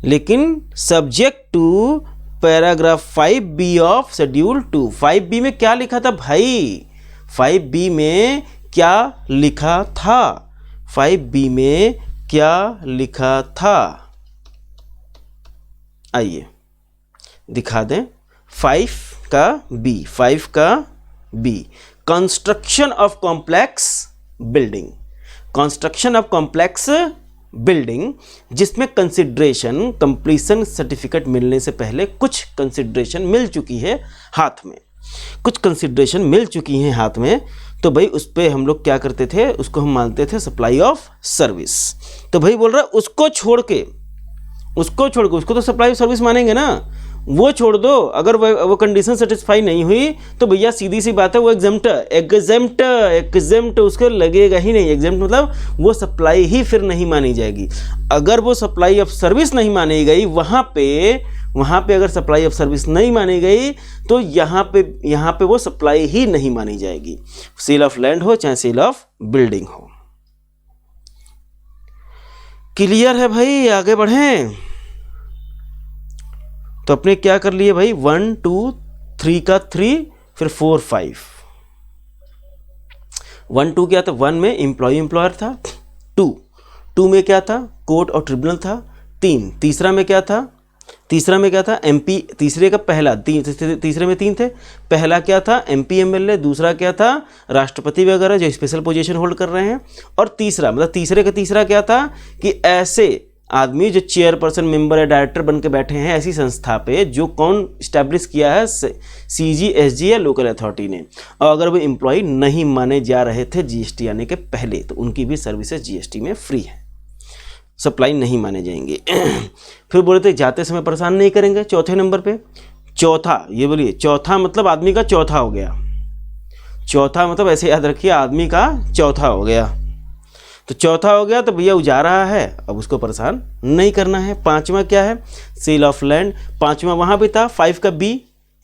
लेकिन subject to paragraph 5B of schedule 2। 5B में क्या लिखा था भाई? 5B में क्या लिखा था? 5B में क्या लिखा था? आइए दिखा दें। 5 का B, construction of complex building, जिसमें कंसिडरेशन कंप्लीशन सर्टिफिकेट मिलने से पहले कुछ कंसिडरेशन मिल चुकी है हाथ में, तो भाई उस पर हम लोग क्या करते थे, उसको हम मानते थे सप्लाई ऑफ सर्विस। तो भाई बोल रहा है उसको छोड़ के उसको तो सप्लाई ऑफ सर्विस मानेंगे ना, वो छोड़ दो। अगर वो कंडीशन सेटिस्फाई नहीं हुई तो भैया सीधी सी बात है वो एग्जेम्प्ट उसको लगेगा ही नहीं। एग्जेम्प्ट मतलब वो सप्लाई ही फिर नहीं मानी जाएगी। अगर वो सप्लाई ऑफ सर्विस नहीं मानी गई, वहाँ पे अगर सप्लाई ऑफ सर्विस नहीं मानी गई तो यहाँ पे वो सप्लाई ही नहीं मानी जाएगी, सेल ऑफ लैंड हो चाहे सेल ऑफ बिल्डिंग हो। क्लियर है भाई? आगे बढ़ें। तो अपने क्या कर लिए भाई, 1 2 3 का 3, फिर 4 5। 1 2 क्या था, 1 में एम्प्लॉयर था, 2 में क्या था, कोर्ट और ट्रिब्यूनल था, 3 तीसरा में क्या था, एमपी, तीसरे का पहला, तीसरे में 3 थे, पहला क्या था एमपी एमएलए, दूसरा क्या था राष्ट्रपति वगैरह जो स्पेशल पोजीशन होल्ड कर रहे हैं, और तीसरा मतलब तीसरे का तीसरा क्या था कि ऐसे आदमी जो चेयरपर्सन, मेंबर या डायरेक्टर बन के बैठे हैं ऐसी संस्था पे, जो कौन स्टैब्लिश किया है, सीजी, एसजी या लोकल अथॉरिटी ने, और अगर वो एम्प्लॉय नहीं माने जा रहे थे जीएसटी आने के पहले, तो उनकी भी सर्विसेज जीएसटी में फ्री है, सप्लाई नहीं माने जाएंगे। फिर बोले थे जाते समय परेशान नहीं करेंगे। चौथे नंबर पे, चौथा, ये बोलिए चौथा मतलब आदमी का चौथा हो गया, चौथा मतलब ऐसे याद रखिए आदमी का चौथा हो गया, तो चौथा हो गया तो भैया वो जा रहा है, अब उसको परेशान नहीं करना है। पांचवा क्या है, सेल ऑफ लैंड, पांचवा वहाँ भी था। 5 का B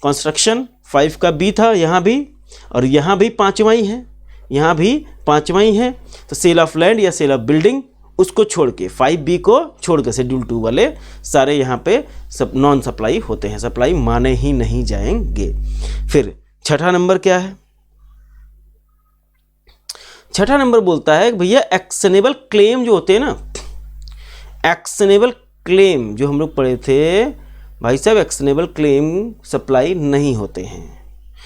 कंस्ट्रक्शन, 5 का B था यहाँ भी, और यहाँ भी पांचवा ही है, यहाँ भी पांचवा ही है, तो सेल ऑफ लैंड या सेल ऑफ बिल्डिंग उसको छोड़ के 5B को छोड़ के शेड्यूल 2 वाले सारे यहाँ पे सब नॉन सप्लाई होते हैं, सप्लाई माने ही नहीं जाएंगे। फिर छठा नंबर क्या है? छठा नंबर बोलता है कि भैया एक्शनेबल क्लेम जो होते हैं ना, एक्शनेबल क्लेम जो हम लोग पढ़े थे भाई साहब, एक्शनेबल क्लेम सप्लाई नहीं होते हैं।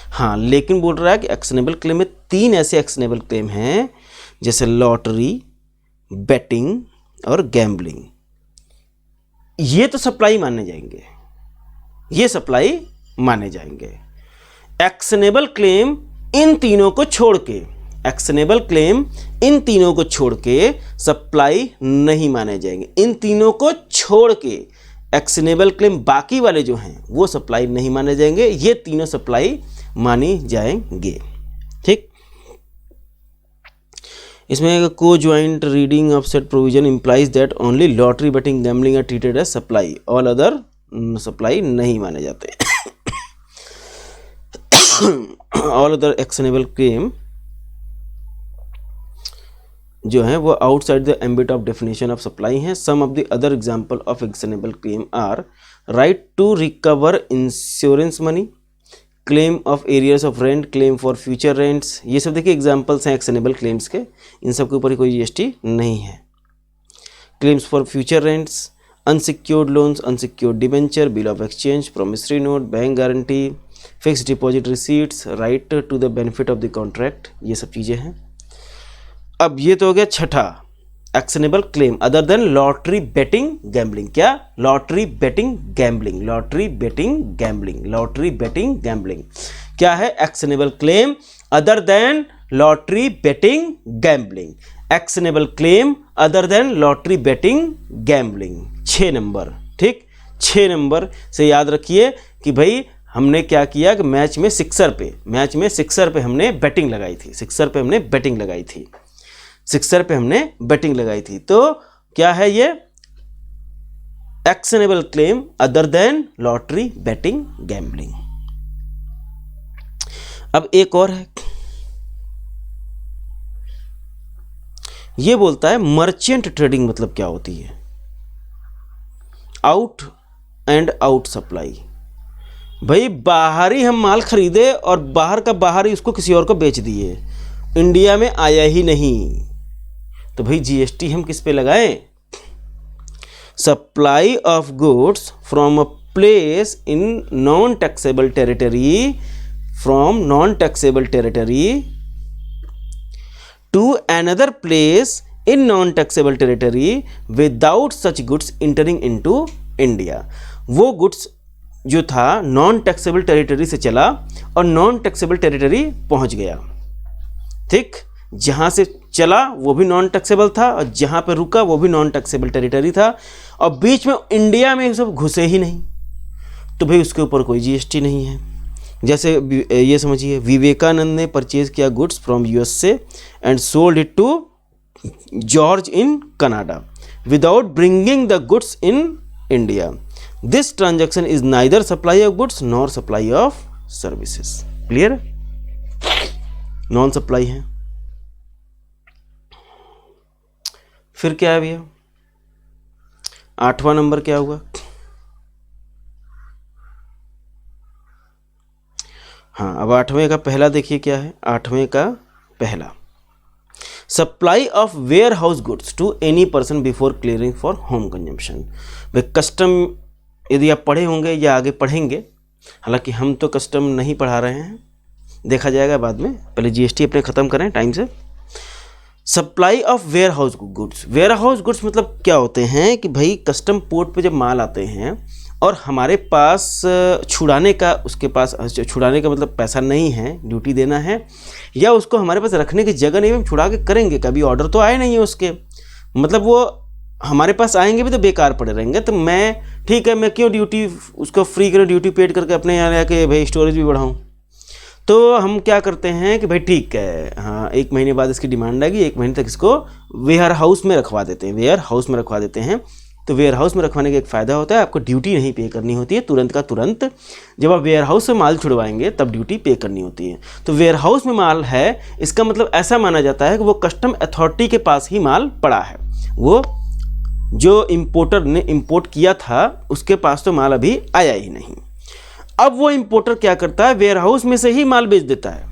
हाँ, लेकिन बोल रहा है कि एक्शनेबल क्लेम में 3 ऐसे एक्शनेबल क्लेम हैं, जैसे लॉटरी, बेटिंग और गैम्बलिंग। ये तो सप्लाई माने जाएंगे, ये सप्लाई माने जाएंगे। एक्शनेबल क्लेम इन तीनों को छोड़ के, एक्शनेबल क्लेम इन तीनों को छोड़ के सप्लाई नहीं माने जाएंगे। इन तीनों को छोड़ के एक्शनेबल क्लेम बाकी वाले जो हैं वो सप्लाई नहीं माने जाएंगे, ये तीनों सप्लाई मानी जाएंगे। ठीक, इसमें को joint reading of said provision implies that only lottery, betting, gambling are treated as supply, all other supply नहीं माने जाते। ऑल अदर एक्शनेबल क्लेम जो है वो outside the ambit of definition of supply हैं। Some of the other example of actionable claim are right to recover insurance money, claim of arrears of rent, claim for future rents. ये सब देखिए examples हैं actionable claims के, इन सब के ऊपर कोई जीएसटी नहीं है। Claims for future rents, unsecured loans, unsecured debenture, bill of exchange, promissory note, bank guarantee, fix deposit receipts, right to the benefit of the contract, ये सब चीज़ें हैं। अब ये तो हो गया छठा actionable claim other than lottery, betting, gambling. क्या? Lottery, betting, gambling, lottery, betting, gambling, lottery, betting, gambling. क्या है? Actionable claim other than lottery, betting, gambling. Actionable claim other than lottery, betting, gambling. 6 number. ठीक, 6 number से याद रखिए कि भाई हमने क्या किया कि मैच में सिक्सर पे हमने बैटिंग लगाई थी, सिक्सर पे हमने बैटिंग लगाई थी, सिक्सर पे हमने बैटिंग लगाई थी। तो क्या है ये? Actionable claim other than lottery, betting, gambling. अब एक और है, ये बोलता है मर्चेंट ट्रेडिंग मतलब क्या होती है? Out and out supply. भाई बाहर ही हम माल खरीदे और बाहर का बाहर ही उसको किसी और को बेच दिए, इंडिया में आया ही नहीं, तो भाई जीएसटी हम किस पे लगाएं? Supply of goods from a place in non taxable territory, from non taxable territory to another place in non taxable territory without such goods entering into India. वो गुड्स जो था नॉन टैक्सेबल टेरिटरी से चला और non taxable territory पहुंच गया। ठीक, जहां से चला वो भी नॉन टैक्सेबल था और जहां पे रुका वो भी नॉन टैक्सेबल टेरिटरी था, और बीच में इंडिया में सब घुसे ही नहीं, तो भाई उसके ऊपर कोई जीएसटी नहीं है। जैसे ये समझिए, विवेकानंद ने परचेज किया goods from USA and sold it to George in Canada without bringing the goods in India. This transaction is neither supply of goods nor supply of services. Clear? Non supply है। फिर क्या है भैया? 8वां number क्या हुआ? हाँ, अब 8वें का पहला देखिए क्या है। 8वें का पहला, supply of warehouse goods to any person before clearing for home consumption. भाई कस्टम यदि आप पढ़े होंगे या आगे पढ़ेंगे, हालांकि हम तो कस्टम नहीं पढ़ा रहे हैं, देखा जाएगा बाद में, पहले जीएसटी अपने ख़त्म करें टाइम से। Supply of warehouse goods, warehouse goods मतलब क्या होते हैं कि भाई कस्टम पोर्ट पे जब माल आते हैं और हमारे पास छुड़ाने का, उसके पास छुड़ाने का मतलब पैसा नहीं है, ड्यूटी देना है, या उसको हमारे पास रखने की जगह नहीं है, हम छुड़ा के करेंगे, कभी ऑर्डर तो आए नहीं है उसके, मतलब वो हमारे पास आएंगे भी तो बेकार पड़े रहेंगे, तो मैं ठीक है, मैं क्यों ड्यूटी उसको फ्री करूँ, ड्यूटी पेड करके अपने यहाँ लाके भाई स्टोरेज भी बढ़ाऊँ। तो हम क्या करते हैं कि भाई ठीक है, हाँ 1 महीने बाद इसकी डिमांड आएगी, 1 महीने तक इसको वेयर हाउस में रखवा देते हैं, वेयर हाउस में रखवा देते हैं, तो वेयर हाउस में रखवाने का एक फ़ायदा होता है, आपको ड्यूटी नहीं पे करनी होती है, तुरंत का तुरंत जब आप वेयर हाउस से माल छुड़वाएंगे तब ड्यूटी पे करनी होती है। तो वेयर हाउस में माल है, इसका मतलब ऐसा माना जाता है कि वो कस्टम अथॉरिटी के पास ही माल पड़ा है, वो जो इम्पोर्टर ने इम्पोर्ट किया था उसके पास तो माल अभी आया ही नहीं। अब वो इम्पोर्टर क्या करता है, वेयर हाउस में से ही माल बेच देता है।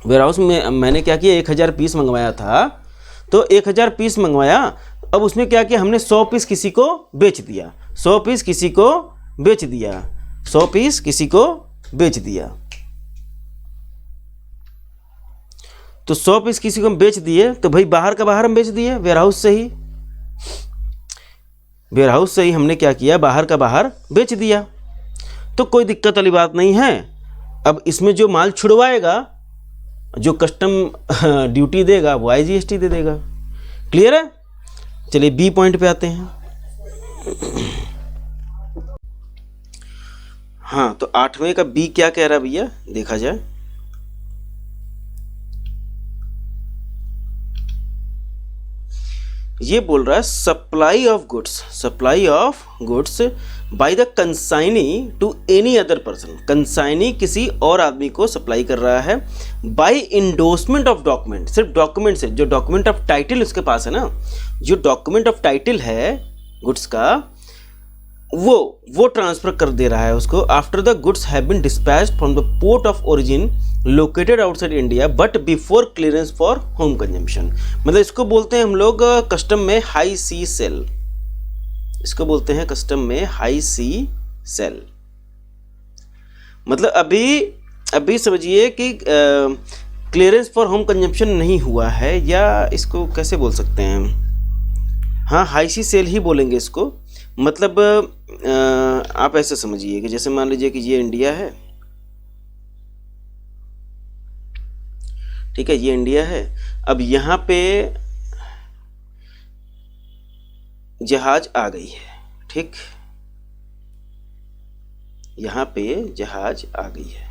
वेयर हाउस में मैंने क्या किया, 1000 पीस मंगवाया था, तो 1000 पीस मंगवाया, अब उसमें क्या किया हमने, 100 पीस किसी को बेच दिया, 100 पीस किसी को बेच दिया, 100 पीस किसी को बेच दिया। तो 100 पीस किसी को बेच दिए, तो भाई बाहर का बाहर हम बेच दिए, वेयर हाउस से ही, वेयर हाउस से ही हमने क्या किया, बाहर का बाहर बेच दिया। तो कोई दिक्कत वाली बात नहीं है। अब इसमें जो माल छुड़वाएगा, जो कस्टम ड्यूटी देगा, वो IGST दे देगा। क्लियर है? चलिए बी पॉइंट पे आते हैं। हाँ, तो 8वें का बी क्या कह रहा है भैया, देखा जाए। ये बोल रहा है supply of goods by the consignee to any other person. Consignee किसी और आदमी को सप्लाई कर रहा है बाय इंडोर्समेंट ऑफ डॉक्यूमेंट, सिर्फ डॉक्यूमेंट से, जो डॉक्यूमेंट ऑफ टाइटल उसके पास है ना, जो डॉक्यूमेंट ऑफ टाइटल है गुड्स का, वो ट्रांसफर कर दे रहा है उसको। After the goods have been dispatched from the port of origin located outside India but before clearance for home consumption. मतलब इसको बोलते हैं हम लोग कस्टम में हाई सी सेल, इसको बोलते हैं कस्टम में हाई सी सेल। मतलब अभी समझिए कि क्लियरेंस फॉर होम कंजम्पशन नहीं हुआ है, या इसको कैसे बोल सकते हैं, हाँ हाई सी सेल ही बोलेंगे इसको। मतलब आप ऐसे समझिए कि जैसे मान लीजिए कि ये इंडिया है, ठीक है, ये इंडिया है। अब यहाँ पे जहाज आ गई है, ठीक, यहाँ पे जहाज आ गई है।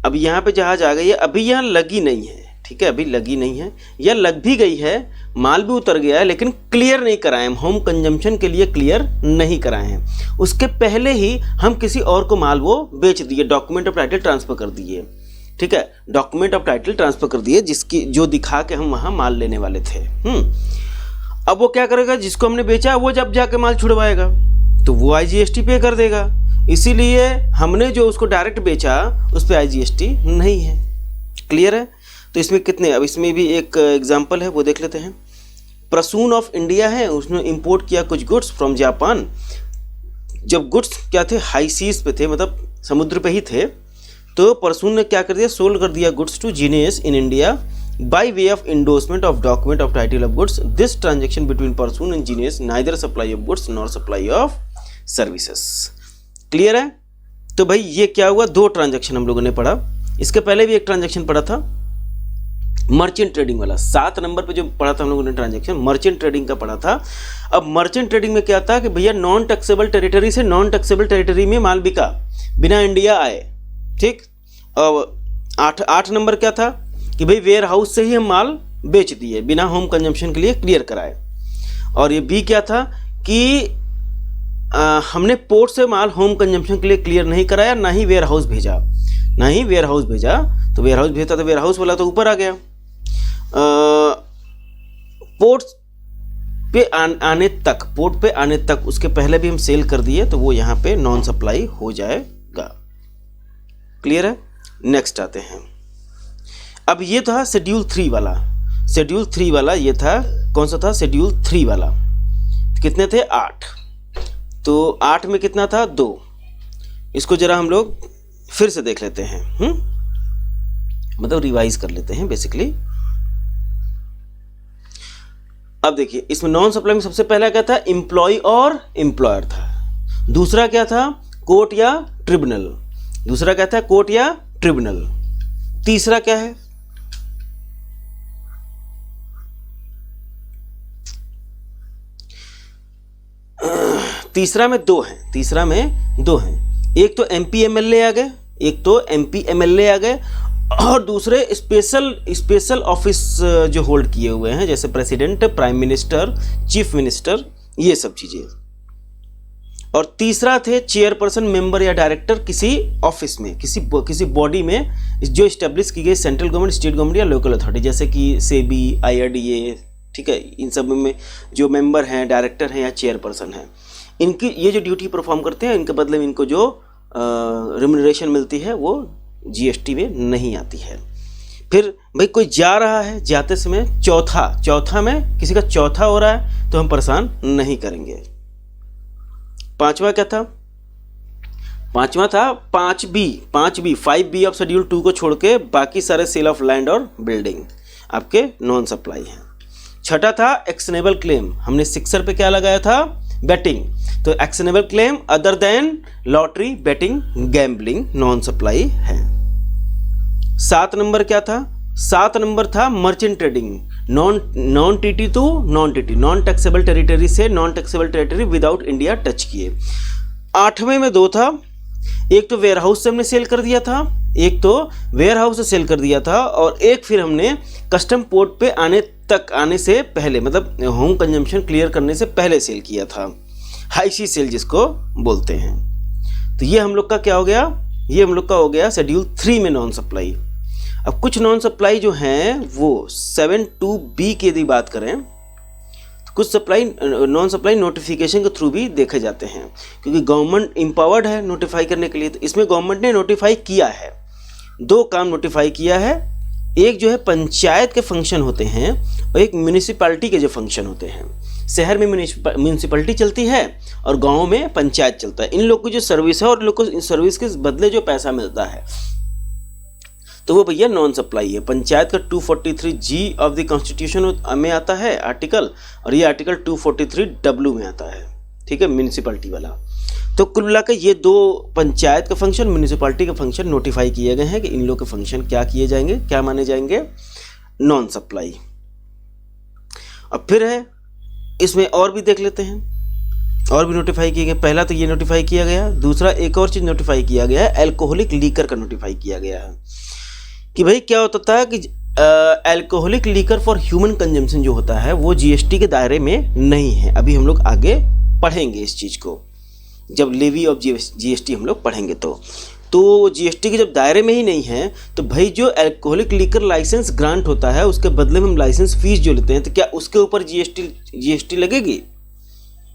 अब यहाँ पे जहाज आ गई है, अभी यहाँ लगी नहीं है, ठीक है, अभी लगी नहीं है, या लग भी गई है, माल भी उतर गया है, लेकिन क्लियर नहीं कराए हम, होम कंजम्पशन के लिए क्लियर नहीं कराए हैं। उसके पहले ही हम किसी और को माल वो बेच दिए, डॉक्यूमेंट ऑफ टाइटल ट्रांसफर कर दिए, ठीक है, डॉक्यूमेंट ऑफ टाइटल ट्रांसफर कर दिए, जिसकी जो दिखा के हम वहां माल लेने वाले थे। अब वो क्या करेगा, जिसको हमने बेचा वो जब जाके माल छुड़वाएगा तो वो IGST पे कर देगा, इसीलिए हमने जो उसको डायरेक्ट बेचा उस पर IGST नहीं है। क्लियर है? तो इसमें कितने, अब इसमें भी एक एग्जाम्पल है, वो देख लेते हैं। प्रसून ऑफ इंडिया है, उसने इंपोर्ट किया कुछ गुड्स फ्रॉम जापान। जब गुड्स क्या थे, हाई सीज पे थे, मतलब समुद्र पे ही थे, तो परसून ने क्या कर दिया, सोल्ड कर दिया goods to Genius in India by way of endorsement of document of title of goods. This transaction between Prasoon and Genius neither supply of goods nor supply of services. Clear है? तो भाई ये क्या हुआ, 2 ट्रांजेक्शन हम लोगों ने पढ़ा। इसके पहले भी एक ट्रांजेक्शन पढ़ा था मर्चेंट ट्रेडिंग वाला, 7 नंबर पे जो पढ़ा था हम लोगों ने ट्रांजेक्शन, मर्चेंट ट्रेडिंग का पढ़ा था। अब मर्चेंट ट्रेडिंग में क्या था कि भैया नॉन टैक्सेबल टेरिटरी से नॉन टैक्सेबल टेरिटरी में माल बिका बिना इंडिया आए, ठीक। अब 8 नंबर क्या था कि भाई वेयर हाउस से ही हम माल बेच दिए बिना होम कंजम्पशन के लिए क्लियर कराए। और ये बी क्या था कि हमने पोर्ट से माल होम कंजम्पशन के लिए क्लियर नहीं कराया, ना ही वेयर हाउस भेजा, ना ही वेयर हाउस भेजा। तो वेयर हाउस भेजा तो वेयर हाउस वाला तो ऊपर आ गया, पोर्ट पे आने तक उसके पहले भी हम सेल कर दिए, तो वो यहाँ पे नॉन सप्लाई हो जाएगा। क्लियर है? नेक्स्ट आते हैं। अब ये था शेड्यूल 3 वाला, शेड्यूल 3 वाला ये था, कौन सा था, शेड्यूल 3 वाला। कितने थे, 8। तो 8 में कितना था, 2। इसको जरा हम लोग फिर से देख लेते हैं, मतलब रिवाइज कर लेते हैं बेसिकली। अब देखिए इसमें नॉन सप्लाई में सबसे पहला क्या था, एम्प्लॉय और एम्प्लॉयर था। दूसरा क्या था, कोर्ट या ट्रिब्यूनल। दूसरा क्या था, कोर्ट या ट्रिब्यूनल। तीसरा क्या है, तीसरा में 2 हैं, तीसरा में 2 हैं। एक तो MP MLA आ गए, एक तो MP MLA आ गए, और दूसरे स्पेशल ऑफिस जो होल्ड किए हुए हैं, जैसे president, prime minister, chief minister, ये सब चीज़ें। और तीसरा थे चेयरपर्सन, मेंबर या डायरेक्टर किसी ऑफिस में, किसी बॉडी में जो इस्टेब्लिश की गई सेंट्रल गवर्नमेंट, स्टेट गवर्नमेंट या लोकल अथॉरिटी, जैसे कि सेबी, IRDA, ठीक है, इन सब में जो मेंबर हैं, डायरेक्टर हैं या चेयरपर्सन हैं, इनकी ये जो ड्यूटी परफॉर्म करते हैं, इनके बदले में इनको जो रिम्यूनरेशन मिलती है वो GST में नहीं आती है। फिर भाई कोई जा रहा है, जाते समय चौथा में किसी का चौथा हो रहा है तो हम परेशान नहीं करेंगे। पांचवा क्या था? पांचवा था 5B ऑफ शेड्यूल 2 को छोड़ के बाकी सारे सेल ऑफ लैंड और बिल्डिंग आपके नॉन सप्लाई हैं। छठा था एक्शनेबल क्लेम, हमने 6 पे क्या लगाया था? बेटिंग, तो actionable claim other than lottery, betting, gambling non supply है। 7 नंबर क्या था? 7 नंबर था merchant trading, non TT to non TT, non taxable territory से non taxable territory without India touch किए। 8वें में 2 था, एक तो वेयर हाउस से हमने सेल कर दिया था, और एक फिर हमने कस्टम पोर्ट पे आने से पहले, मतलब होम कंजम्पशन क्लियर करने से पहले सेल किया था, हाई सी सेल जिसको बोलते हैं। तो ये हम लोग का क्या हो गया? ये हम लोग का हो गया शेड्यूल 3 में नॉन सप्लाई। अब कुछ नॉन सप्लाई जो हैं वो 7(2)B की यदि बात करें तो कुछ नॉन सप्लाई नोटिफिकेशन के थ्रू भी देखे जाते हैं, क्योंकि गवर्नमेंट एम्पावर्ड है नोटिफाई करने के लिए। तो इसमें गवर्नमेंट ने नोटिफाई किया है, 2 काम नोटिफाई किया है, एक जो है पंचायत के फंक्शन होते हैं और एक म्यूनिसिपैलिटी के जो फंक्शन होते हैं। शहर में म्यूनिसिपैलिटी चलती है और गाँव में पंचायत चलता है। इन लोग की जो सर्विस है और इन लोग को इस सर्विस के बदले जो पैसा मिलता है तो वो भैया नॉन सप्लाई है। पंचायत का 243G ऑफ द कॉन्स्टिट्यूशन में आता है आर्टिकल, और ये आर्टिकल 243W में आता है, ठीक है, म्यूनिसिपैलिटी वाला। तो कुल मिलाकर ये 2 पंचायत का फंक्शन, म्यूनिसिपैलिटी का फंक्शन नोटिफाई किए गए हैं कि इन लोग के फंक्शन क्या किए जाएंगे, क्या माने जाएंगे? Non supply. अब फिर है इसमें और भी देख लेते हैं, और भी नोटिफाई किए गए। पहला तो ये नोटिफाई किया गया, दूसरा एक और चीज़ नोटिफाई किया गया है, एल्कोहलिक लीकर का नोटिफाई किया गया है कि भाई क्या होता था कि alcoholic liquor for human consumption जो होता है वो GST के दायरे में नहीं है। अभी हम लोग आगे पढ़ेंगे इस चीज़ को, जब लेवी ऑफ GST हम लोग पढ़ेंगे तो GST के जब दायरे में ही नहीं है तो भाई जो एल्कोहलिक लीकर लाइसेंस ग्रांट होता है उसके बदले में हम लाइसेंस फीस जो लेते हैं तो क्या उसके ऊपर GST लगेगी?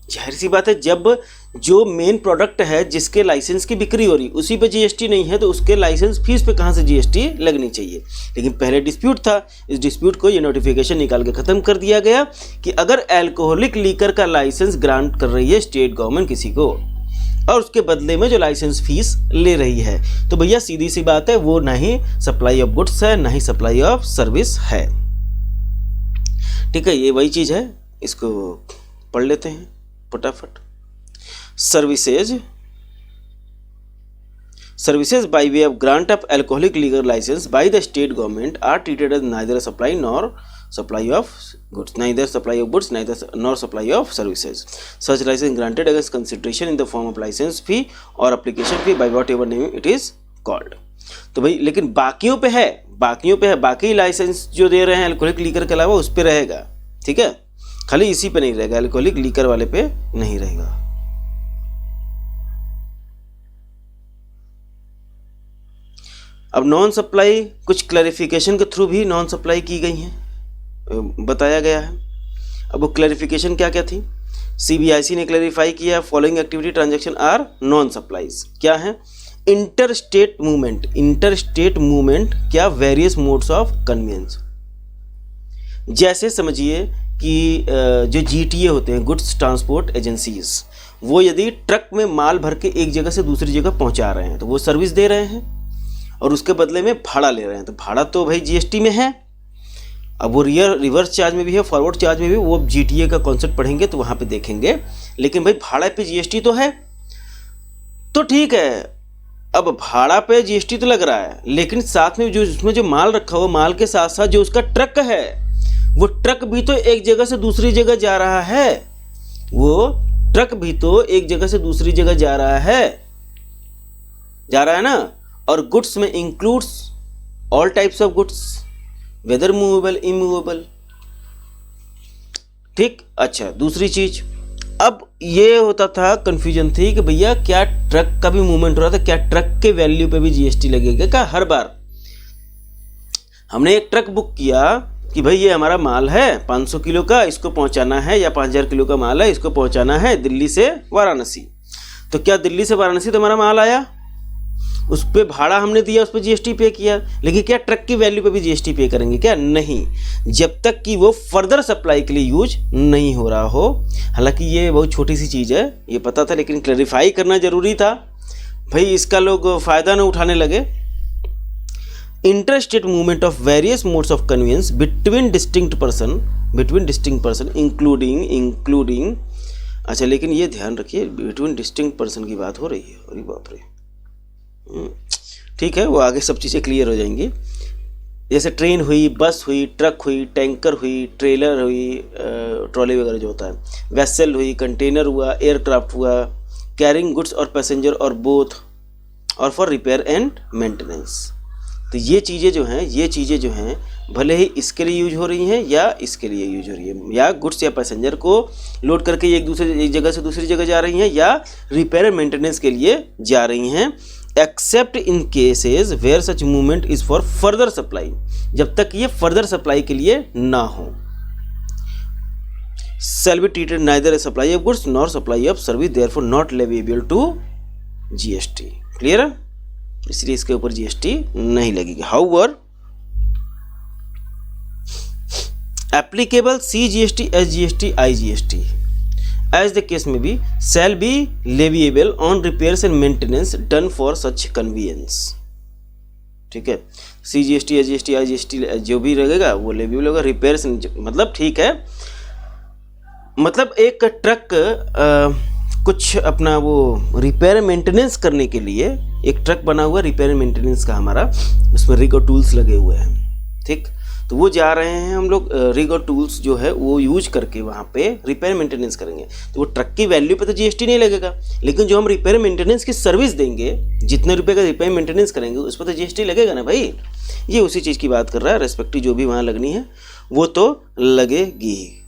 जाहिर सी बात है, जब जो मेन प्रोडक्ट है जिसके लाइसेंस की बिक्री हो रही उसी पे GST नहीं है तो उसके लाइसेंस फीस पे कहाँ से GST लगनी चाहिए। लेकिन पहले डिस्प्यूट था, इस डिस्प्यूट को ये नोटिफिकेशन निकाल के ख़त्म कर दिया गया कि अगर एल्कोहलिक लीकर का लाइसेंस ग्रांट कर रही है स्टेट गवर्नमेंट किसी को और उसके बदले में जो लाइसेंस फीस ले रही है तो भैया सीधी सी बात है वो ना ही सप्लाई ऑफ गुड्स है ना ही सप्लाई ऑफ सर्विस है। ठीक है, ये वही चीज़ है, इसको पढ़ लेते हैं फटाफट। Services by way of grant of alcoholic liquor license by the state government are treated as neither supply nor supply of goods, neither supply of goods, nor supply of services. Such license granted against consideration in the form of license fee or application fee by whatever name it is called. तो भाई लेकिन बाकियों पे है, बाकी licence जो दे रहे हैं अल्कोहलिक लीकर के अलावा उस पे रहेगा, ठीक है, खाली इसी पे नहीं रहेगा, अल्कोहलिक लीकर वाले पे नहीं रहेगा। अब नॉन सप्लाई कुछ क्लैरिफिकेशन के थ्रू भी नॉन सप्लाई की गई हैं, बताया गया है। अब वो क्लैरिफिकेशन क्या क्या थी? CBIC ने क्लैरिफाई किया following activity transaction are non supplies. क्या है? इंटर स्टेट मूवमेंट क्या? Various modes of conveyance. जैसे समझिए कि जो GTA होते हैं, गुड्स ट्रांसपोर्ट एजेंसीज, वो यदि ट्रक में माल भर के एक जगह से दूसरी जगह पहुंचा रहे हैं तो वो सर्विस दे रहे हैं और उसके बदले में भाड़ा ले रहे हैं, तो भाड़ा तो भाई GST में है। अब वो रिवर्स चार्ज में भी है, फॉरवर्ड चार्ज में भी, वो GTA का कॉन्सेप्ट पढ़ेंगे तो वहाँ पे देखेंगे। लेकिन भाई भाड़ा पे GST तो है, तो ठीक है, अब भाड़ा पे GST तो लग रहा है, लेकिन साथ में जो उसमें जो माल रखा हुआ, माल के साथ साथ जो उसका ट्रक है, वो ट्रक भी तो एक जगह से दूसरी जगह जा रहा है, जा रहा है ना। और गुड्स में includes all types of goods, whether movable immovable. ठीक, अच्छा दूसरी चीज, अब ये होता था कंफ्यूजन थी कि भैया क्या ट्रक का भी मूवमेंट हो रहा था, क्या ट्रक के वैल्यू पे भी जीएसटी लगेगा क्या? हर बार हमने एक ट्रक बुक किया कि भाई ये हमारा माल है 500 किलो का, इसको पहुंचाना है, या 5000 किलो का माल है, इसको पहुंचाना है दिल्ली से वाराणसी, तो क्या दिल्ली से वाराणसी तो हमारा माल आया, उस पर भाड़ा हमने दिया, उस पर जीएसटी पे किया, लेकिन क्या ट्रक की वैल्यू पे भी जीएसटी पे करेंगे क्या? नहीं, जब तक कि वो फर्दर सप्लाई के लिए यूज नहीं हो रहा हो। हालांकि ये बहुत छोटी सी चीज़ है, ये पता था, लेकिन क्लैरिफाई करना जरूरी था भाई, इसका लोग फ़ायदा न उठाने लगे। Interstate movement of various modes of convenience between distinct person including अच्छा, लेकिन ये ध्यान रखिए बिटवीन डिस्टिंक्ट पर्सन की बात हो रही है, अरे बाप रे, ठीक है, वो आगे सब चीज़ें क्लियर हो जाएंगी। जैसे ट्रेन हुई, बस हुई, ट्रक हुई, टैंकर हुई, ट्रेलर हुई, ट्रॉली वगैरह जो होता है, वेसल हुई, कंटेनर हुआ, एयरक्राफ्ट हुआ, कैरिंग गुड्स और पैसेंजर और बोथ, और फॉर रिपेयर एंड मेंटेनेंस। तो ये चीज़ें जो हैं भले ही इसके लिए यूज हो रही हैं या इसके लिए यूज हो रही है, या गुड्स या पैसेंजर को लोड करके एक जगह से दूसरी जगह जा रही हैं, या रिपेयर एंड मेंटेनेंस के लिए जा रही हैं, except in cases where such movement is for further supply, जब तक ये फर्दर सप्लाई के लिए ना हो। shall be treated neither as supply of goods nor supply of service, therefore not leviable to GST। Clear है, इसलिए इसके ऊपर जीएसटी नहीं लगेगी। However applicable CGST, SGST, IGST as the case may be shall be leviable on repairs and maintenance done for such convenience। ठीक है, CGST, SGST, IGST जो भी रहेगा वो लेविएबल होगा। रिपेयर्स मतलब ठीक है, मतलब एक ट्रक कुछ अपना वो रिपेयर मेंटेनेंस करने के लिए एक ट्रक बना हुआ रिपेयर मेंटेनेंस का हमारा, उसमें रिग और टूल्स लगे हुए हैं। ठीक, तो वो जा रहे हैं हम लोग, रिग और टूल्स जो है वो यूज करके वहाँ पे रिपेयर मेंटेनेंस करेंगे, तो वो ट्रक की वैल्यू पे तो जीएसटी नहीं लगेगा, लेकिन जो हम रिपेयर मेंटेनेंस की सर्विस देंगे, जितने रुपए का रिपेयर मेंटेनेंस करेंगे उस पर तो जीएसटी लगेगा ना भाई। ये उसी चीज़ की बात कर रहा है, रेस्पेक्टिव जो भी वहाँ लगनी है वो तो लगेगी।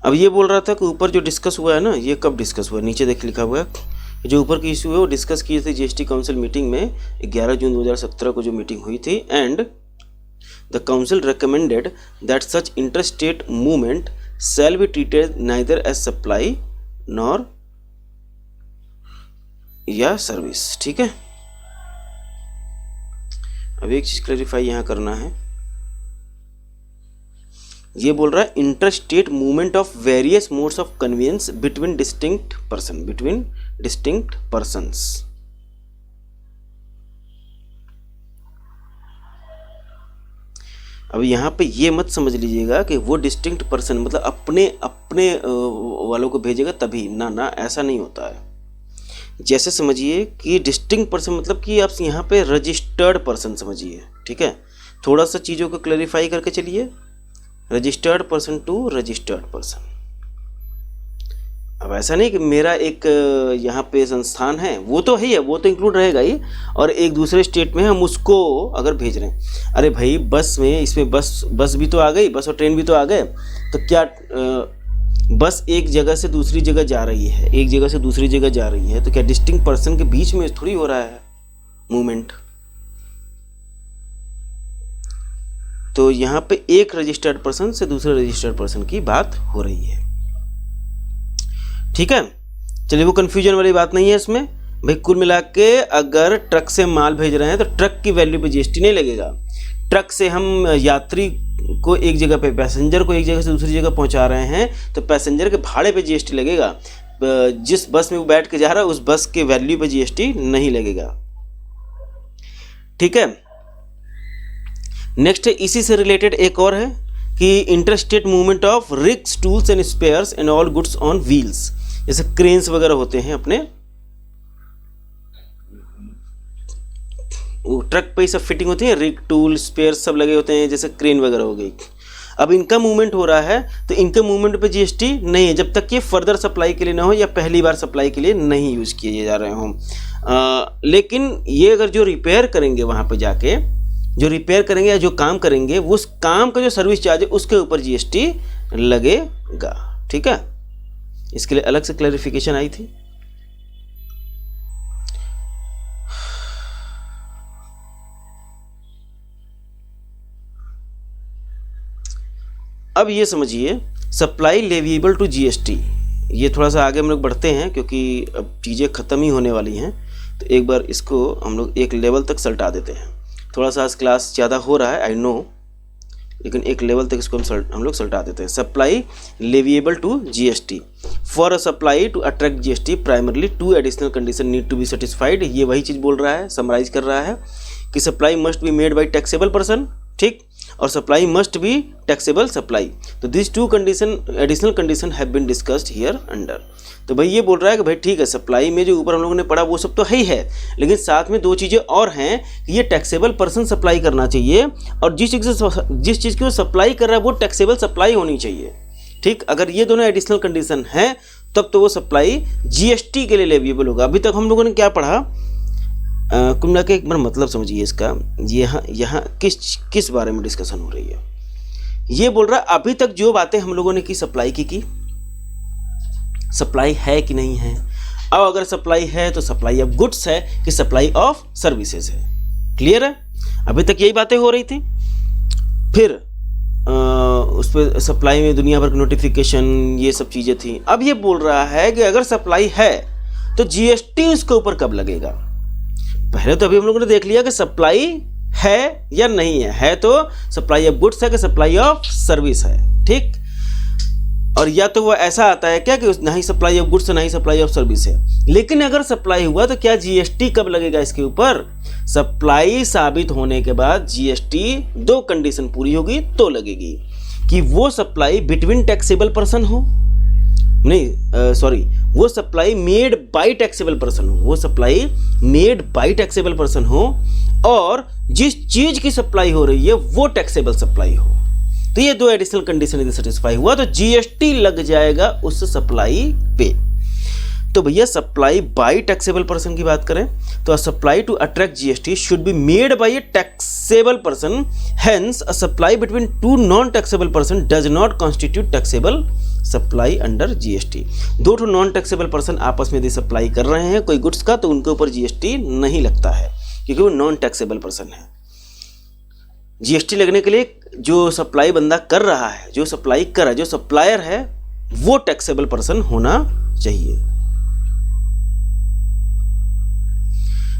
अब ये बोल रहा था कि ऊपर जो डिस्कस हुआ है ना, ये कब डिस्कस हुआ है, नीचे देख लिखा हुआ है, जो ऊपर की इशू है वो डिस्कस किए थे जीएसटी काउंसिल मीटिंग में 11 जून 2017 को जो मीटिंग हुई थी। And the council recommended that such interstate movement shall be treated neither as supply nor या सर्विस। ठीक है, अब एक चीज क्लैरिफाई यहाँ करना है, ये बोल रहा है interstate movement of various modes of convenience between distinct persons. अब यहाँ पे ये मत समझ लीजिएगा कि वो डिस्टिंक्ट पर्सन मतलब अपने वालों को भेजेगा तभी, ना ऐसा नहीं होता है। जैसे समझिए कि डिस्टिंक्ट पर्सन मतलब कि आप यहाँ पे रजिस्टर्ड पर्सन समझिए। ठीक है, थोड़ा सा चीज़ों को क्लैरिफाई करके चलिए, registered person to registered person. अब ऐसा नहीं कि मेरा एक यहाँ पे संस्थान है, वो तो है, वो तो इंक्लूड रहेगा ही, और एक दूसरे स्टेट में हम उसको अगर भेज रहे हैं, अरे भाई बस में, इसमें बस भी तो आ गई, बस और ट्रेन भी तो आ गए, तो क्या बस एक जगह से दूसरी जगह जा रही है, एक जगह से दूसरी जगह जा रही है, तो क्या डिस्टिंक्ट पर्सन के बीच में थोड़ी हो रहा है मूवमेंट। तो यहाँ पे एक रजिस्टर्ड पर्सन से दूसरे रजिस्टर्ड पर्सन की बात हो रही है। ठीक है, चलिए वो कंफ्यूजन वाली बात नहीं है इसमें भाई। कुल मिला के अगर ट्रक से माल भेज रहे हैं तो ट्रक की वैल्यू पे जीएसटी नहीं लगेगा। ट्रक से हम यात्री को एक जगह पे, पैसेंजर को एक जगह से दूसरी जगह पहुंचा रहे हैं, तो पैसेंजर के भाड़े पे जीएसटी लगेगा। जिस बस में वो बैठ के जा रहा है उस बस के वैल्यू पे जीएसटी नहीं लगेगा। ठीक है, नेक्स्ट इसी से रिलेटेड एक और है कि इंटरस्टेट मूवमेंट ऑफ रिक्स, tools and spheres and all goods on wheels, जैसे क्रेन्स वगैरह होते हैं अपने, वो ट्रक पे सब फिटिंग होती है, रिग, टूल, स्पेयर सब लगे होते हैं, जैसे क्रेन वगैरह हो गई। अब इनका मूवमेंट हो रहा है तो इनके मूवमेंट पे जीएसटी नहीं है जब तक कि फर्दर सप्लाई के लिए ना हो या पहली बार सप्लाई के लिए नहीं यूज़ किए जा रहे हों। लेकिन ये अगर जो रिपेयर करेंगे वहाँ पे जाके, जो रिपेयर करेंगे या जो काम करेंगे, वो उस काम का जो सर्विस चार्ज है उसके ऊपर जीएसटी लगेगा। ठीक है, इसके लिए अलग से क्लैरिफिकेशन आई थी। अब ये समझिए सप्लाई लेविएबल टू जीएसटी, ये थोड़ा सा आगे हम लोग बढ़ते हैं क्योंकि अब चीज़ें ख़त्म ही होने वाली हैं, तो एक बार इसको हम लोग एक लेवल तक सल्टा देते हैं। थोड़ा सा आज क्लास ज़्यादा हो रहा है, आई नो, लेकिन एक लेवल तक इसको हम लोग सल्टा देते हैं। Supply leviable to GST, for a supply to attract GST primarily two additional condition need to be satisfied. ये वही चीज़ बोल रहा है, समराइज कर रहा है कि supply must be made by taxable person, ठीक, और supply must be taxable supply. तो this two condition, additional condition have been discussed here under. तो भाई ये बोल रहा है कि भाई ठीक है, सप्लाई में जो ऊपर हम लोगों ने पढ़ा वो सब तो है ही है, लेकिन साथ में दो चीज़ें और हैं कि ये टैक्सेबल पर्सन सप्लाई करना चाहिए, और जिस चीज़ की वो सप्लाई कर रहा है वो टैक्सेबल सप्लाई होनी चाहिए। ठीक, अगर ये दोनों एडिशनल कंडीशन हैं तब तो वो सप्लाई जीएसटी के लिए लेविएबल होगा। अभी तक हम लोगों ने क्या पढ़ा, कुल मिला के एक बार मतलब समझिए इसका, यहाँ किस बारे में डिस्कशन हो रही है। ये बोल रहा है अभी तक जो बातें हम लोगों ने की सप्लाई की सप्लाई है कि नहीं है। अब अगर सप्लाई है तो सप्लाई ऑफ गुड्स है कि सप्लाई ऑफ सर्विसेज है। क्लियर है, अभी तक यही बातें हो रही थी। फिर उस पर सप्लाई में दुनिया भर की नोटिफिकेशन, ये सब चीज़ें थी। अब ये बोल रहा है कि अगर सप्लाई है तो जीएसटी उसके ऊपर कब लगेगा। पहले तो अभी हम लोगों ने देख लिया कि सप्लाई है या नहीं है तो सप्लाई ऑफ गुड्स है कि सप्लाई ऑफ सर्विस है। ठीक, और या तो वो ऐसा आता है क्या कि ना ही सप्लाई ऑफ गुड्स है ना ही सप्लाई ऑफ सर्विस है। लेकिन अगर सप्लाई हुआ तो क्या जीएसटी कब लगेगा इसके ऊपर, सप्लाई साबित होने के बाद जीएसटी दो कंडीशन पूरी होगी तो लगेगी, कि वो सप्लाई बिटवीन टैक्सेबल पर्सन हो, नहीं सॉरी, वो supply made by taxable person हो, वो supply made by taxable person हो, और जिस चीज की सप्लाई हो रही है वो टैक्सेबल सप्लाई हो। तो ये दो एडिशनल कंडीशन यदि सेटिस्फाई हुआ तो जीएसटी लग जाएगा उस सप्लाई पे। तो भैया सप्लाई बाय टैक्सेबल पर्सन की बात करें तो supply to attract GST should be made by a taxable person, hence a supply between two non taxable person does not constitute taxable supply under GST. दो ठो non taxable person आपस में यदि supply कर रहे हैं कोई गुड्स का तो उनके ऊपर जीएसटी नहीं लगता है क्योंकि वो नॉन टैक्सेबल पर्सन है। जीएसटी लगने के लिए जो सप्लाई बंदा कर रहा है, जो सप्लाई कर रहा है, जो सप्लायर है, वो टैक्सेबल पर्सन होना चाहिए।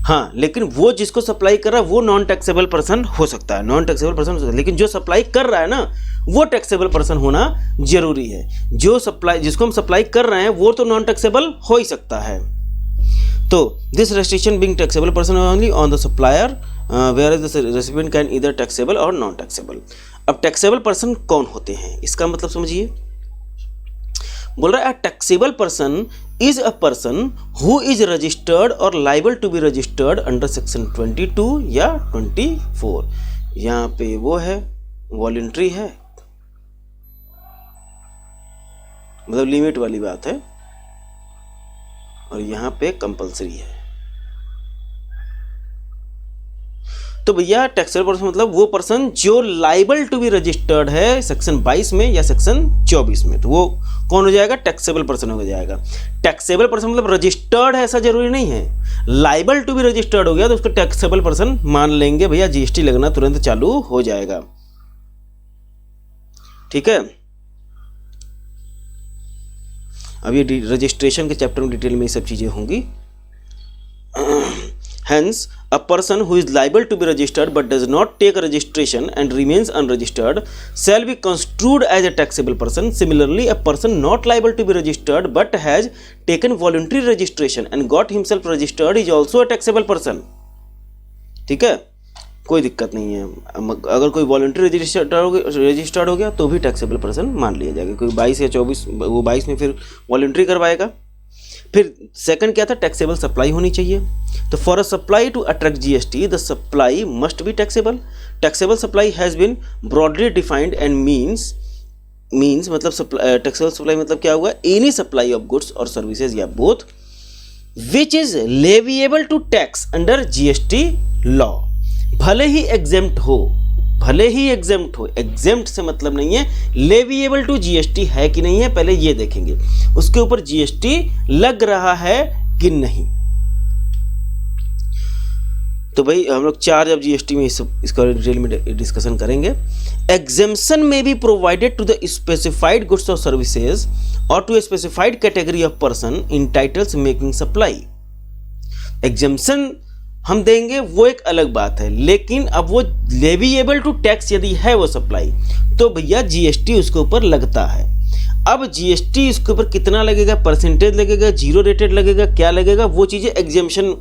हाँ, लेकिन वो जिसको सप्लाई कर रहा है वो नॉन टैक्सेबल पर्सन हो सकता है, नॉन टैक्सेबल पर्सन हो सकता है, लेकिन जो सप्लाई कर रहा है ना वो टैक्सेबल पर्सन होना जरूरी है। जो सप्लाई, जिसको हम सप्लाई कर रहे हैं वो तो नॉन टैक्सेबल हो ही सकता है। तो this restriction being taxable person only on the supplier whereas the recipient can either taxable or non taxable। अब टैक्सेबल पर्सन कौन होते हैं इसका मतलब समझिए। बोल रहा है taxable person is a person who is registered or liable to be registered under section 22 या 24। यहाँ पे वो है वॉलंटरी है, मतलब लिमिट वाली बात है, और यहाँ पे कंपल्सरी है। तो भैया टैक्सेबल पर्सन मतलब वो पर्सन जो लाइबल टू बी रजिस्टर्ड है सेक्शन 22 में या सेक्शन 24 में, तो वो कौन हो जाएगा, टैक्सेबल पर्सन हो जाएगा। टैक्सेबल पर्सन मतलब रजिस्टर्ड है ऐसा जरूरी नहीं है, लाइबल टू बी रजिस्टर्ड हो गया तो उसको टैक्सेबल पर्सन मान लेंगे, भैया जीएसटी लगना तुरंत चालू हो जाएगा। ठीक है, अब ये रजिस्ट्रेशन के चैप्टर में डिटेल में ये सब चीजें होंगी। Hence, a person who is liable to be registered but does not take a registration and remains unregistered shall be construed as a taxable person. Similarly, a person not liable to be registered but has taken voluntary registration and got himself registered is also a taxable person. ठीक है, कोई दिक्कत नहीं है। अगर कोई voluntary registered हो गया तो भी टैक्सेबल पर्सन मान लिया जाएगा, कोई 22 या 24, वो 22 में फिर वॉलंटरी करवाएगा। फिर सेकंड क्या था, टैक्सेबल सप्लाई होनी चाहिए। तो for a supply to attract GST the supply must be taxable. Taxable supply has been broadly defined and means मतलब टैक्सेबल सप्लाई मतलब क्या हुआ, एनी सप्लाई ऑफ गुड्स और सर्विसेज या both which is leviable to tax under GST law. भले ही exempt हो, exempt से मतलब नहीं है, लेविएबल टू जीएसटी है कि नहीं है पहले ये देखेंगे, उसके ऊपर जीएसटी लग रहा है कि नहीं। तो भाई हम लोग 4 जब जीएसटी में इसका डिटेल में डिस्कशन करेंगे। एग्जेम्पशन में be provided to the specified goods और सर्विसेज और to a specified category of person in titles making supply. Exemption हम देंगे वो एक अलग बात है, लेकिन अब वो लेविएबल टू टैक्स यदि है वो सप्लाई, तो भैया जीएसटी उसके ऊपर लगता है। अब जीएसटी इसके ऊपर कितना लगेगा, परसेंटेज लगेगा, जीरो रेटेड लगेगा, क्या लगेगा, वो चीज़ें एग्जेम्पशन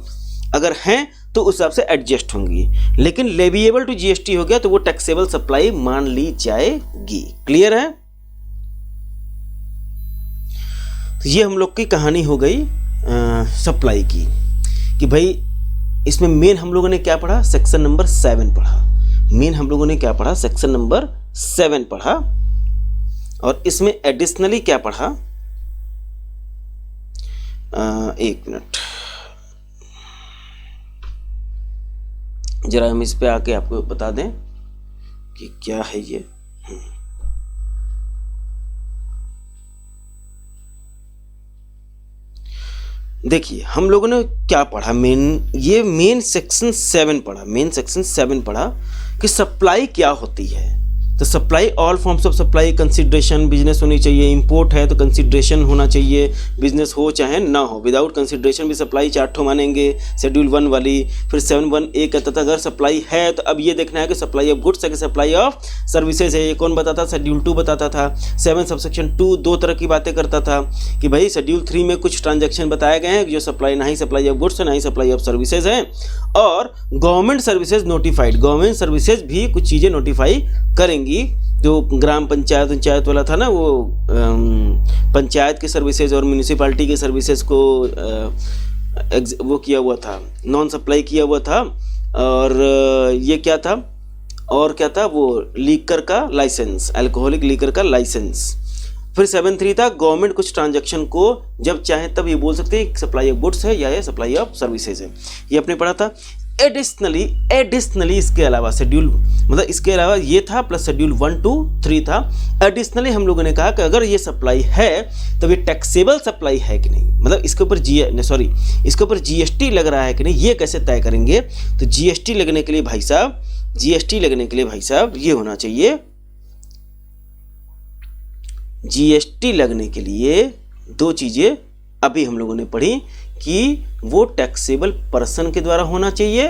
अगर हैं तो उस हिसाब से एडजस्ट होंगी। लेकिन लेविएबल टू जीएसटी हो गया तो वो टैक्सेबल सप्लाई मान ली जाएगी। क्लियर है? तो ये हम लोग की कहानी हो गई सप्लाई की, कि भाई इसमें मेन हम लोगों ने क्या पढ़ा, सेक्शन नंबर 7 पढ़ा। मेन हम लोगों ने क्या पढ़ा, सेक्शन नंबर 7 पढ़ा। और इसमें एडिशनली क्या पढ़ा, एक मिनट जरा हम इस पे आके आपको बता दें कि क्या है ये। देखिए हम लोगों ने क्या पढ़ा, मेन सेक्शन 7 पढ़ा। मेन सेक्शन 7 पढ़ा कि सप्लाई क्या होती है। तो supply all forms of supply, consideration, business होनी चाहिए, इंपोर्ट है तो कंसिडरेशन होना चाहिए, बिजनेस हो चाहे ना हो, विदाउट कंसिडरेशन भी सप्लाई 4 ठो मानेंगे, शेड्यूल 1 वाली। फिर 7(1)(a) कहता था अगर सप्लाई है तो अब ये देखना है कि सप्लाई ऑफ गुड्स है कि सप्लाई ऑफ सर्विसेज है। ये कौन बताता, शेड्यूल 2 बताता था। 7 सबसेक्शन 2 दो तरह की बातें करता था कि भाई शेड्यूल 3 में कुछ ट्रांजेक्शन बताए गए हैं जो सप्लाई, ना ही सप्लाई ऑफ गुड्स है ना ही सप्लाई ऑफ सर्विसेज है। और government services notified, government services भी कुछ चीज़ें नोटिफाई करेंगी। जो ग्राम पंचायत वाला था ना, वो पंचायत की सर्विसेज और म्यूनिसिपैलिटी की सर्विसेज को वो किया हुआ था, नॉन सप्लाई किया हुआ था। और ये क्या था, और क्या था, वो लीकर का लाइसेंस, अल्कोहलिक लीकर का लाइसेंस। फिर 7(3) था गवर्नमेंट कुछ ट्रांजैक्शन को जब चाहे तब ये बोल सकते हैं सप्लाई ऑफ गुड्स है या ये सप्लाई ऑफ सर्विसेज है, ये आपने पढ़ा था। एडिशनली इसके अलावा शेड्यूल, मतलब इसके अलावा ये था प्लस शेड्यूल 1, 2, 3 था। एडिशनली हम लोगों ने कहा कि अगर ये सप्लाई है तो ये टैक्सेबल सप्लाई है कि नहीं, मतलब इसके ऊपर इसके ऊपर जीएसटी लग रहा है कि नहीं, ये कैसे तय करेंगे। तो जीएसटी लगने के लिए भाई साहब ये होना चाहिए, जीएसटी लगने के लिए 2 चीजें अभी हम लोगों ने पढ़ी कि वो टैक्सेबल पर्सन के द्वारा होना चाहिए,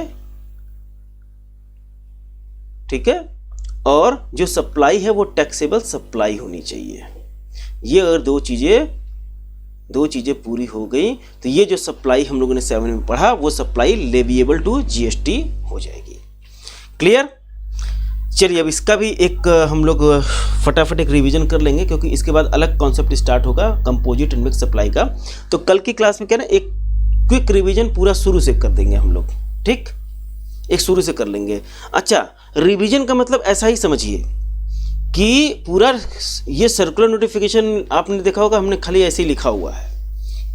ठीक है, और जो सप्लाई है वो टैक्सेबल सप्लाई होनी चाहिए। ये अगर दो चीजें पूरी हो गई तो ये जो सप्लाई हम लोगों ने 7 में पढ़ा वो सप्लाई लेविएबल टू जीएसटी हो जाएगी। क्लियर? चलिए अब इसका भी एक हम लोग फटाफट एक रिवीजन कर लेंगे, क्योंकि इसके बाद अलग कॉन्सेप्ट स्टार्ट होगा कंपोजिट एंड मिक्स सप्लाई का। तो कल की क्लास में क्या ना, एक क्विक रिवीजन पूरा शुरू से कर देंगे हम लोग, ठीक, एक शुरू से कर लेंगे। अच्छा, रिवीजन का मतलब ऐसा ही समझिए कि पूरा ये सर्कुलर नोटिफिकेशन आपने देखा होगा, हमने खाली ऐसे ही लिखा हुआ है।